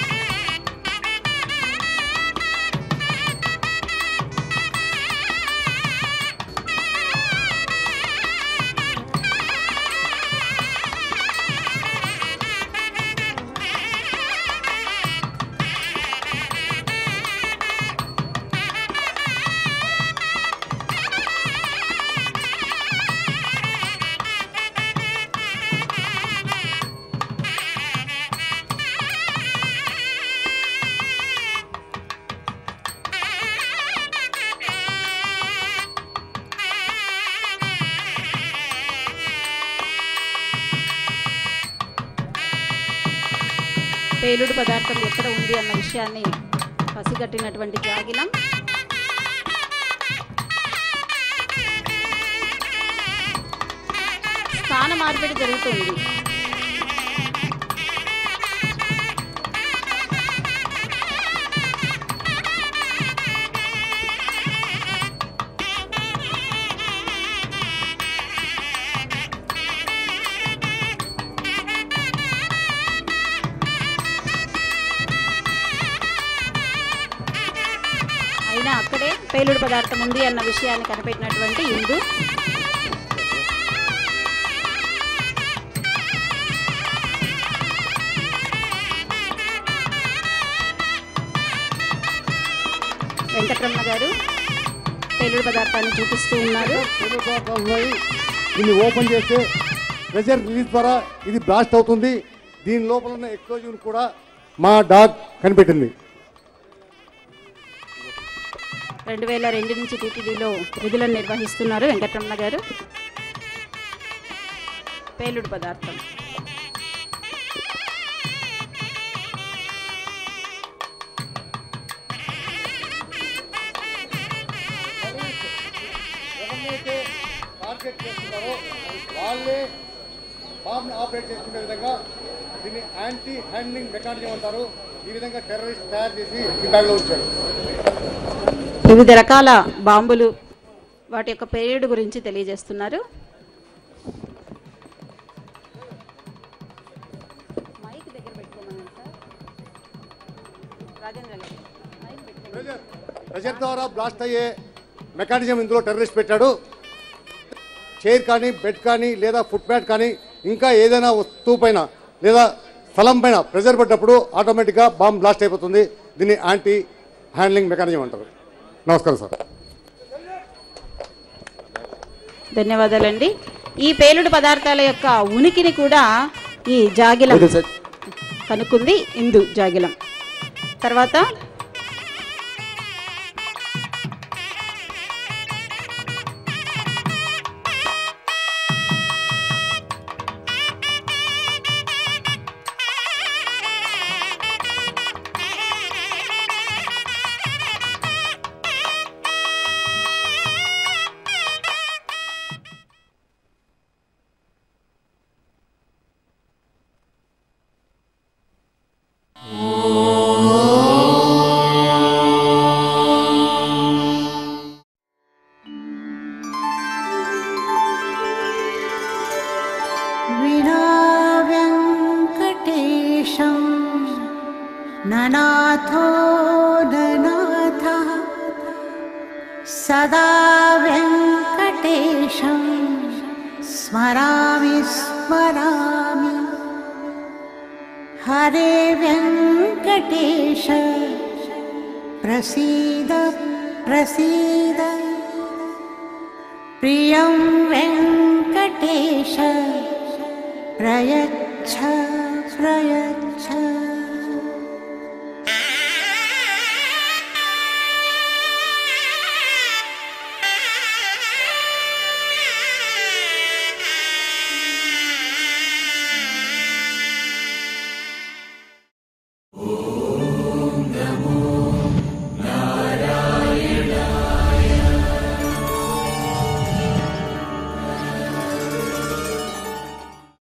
పేలుడు పదార్థం ఎక్కడ ఉంది అన్న విషయాన్ని పసిగట్టినటువంటి జాగిలం స్థాన మార్పిడి జరుగుతుంది. అయినా అక్కడే పేలుడు పదార్థం ఉంది అన్న విషయాన్ని కనిపెట్టినటువంటి ఇందు వెంకటరమణ గారు పేలుడు పదార్థాన్ని చూపిస్తూ ఉన్నారు. దీన్ని ఓపెన్ చేస్తే ప్రెషర్ రిలీజ్ ద్వారా ఇది బ్లాస్ట్ అవుతుంది. దీని లోపల ఉన్న ఎక్స్ప్లోజన్ కూడా మా డాగ్ కనిపెట్టింది. 2002 నుంచి టీటీడీలో విధులను నిర్వహిస్తున్నారు వెంకటరమణ గారు. పేలుడు పదార్థం ఎవరినైతే టార్గెట్ చేస్తున్నారో వాళ్ళే బాంబ్ ఆపరేట్ చేసుకునే విధంగా దీన్ని యాంటీ హ్యాండ్లింగ్ మెకానిజం అంటారు. ఈ విధంగా టెర్రరిస్ట్ తయారు చేసి ఈ బ్యాగ్లో ఉంచారు. వివిధ రకాల బాంబులు వాటి యొక్క పేలుడు గురించి తెలియజేస్తున్నారు. ప్రెషర్ ద్వారా బ్లాస్ట్ అయ్యే మెకానిజం ఇందులో టెర్రరిస్ట్ పెట్టాడు. చైర్ కానీ, బెడ్ కానీ, లేదా ఫుట్ మ్యాట్ కానీ, ఇంకా ఏదైనా వస్తువు పైన లేదా స్థలం పైన ప్రెషర్ పడ్డప్పుడు ఆటోమేటిక్గా బాంబ్ బ్లాస్ట్ అయిపోతుంది. దీన్ని యాంటీ హ్యాండ్లింగ్ మెకానిజం అంటారు. నమస్కారం సార్. ధన్యవాదాలండి. ఈ పేలుడు పదార్థాల యొక్క ఉనికిని కూడా ఈ జాగిలం కనుక్కుంది. ఇందు జాగిలం తర్వాత ननाथो ननाथः सदा वेङ्कटेशं स्मरामि स्मरामि हरे वेङ्कटेश प्रसीद प्रसीद प्रियं वेङ्कटेश प्रयच्छ प्रयच्छ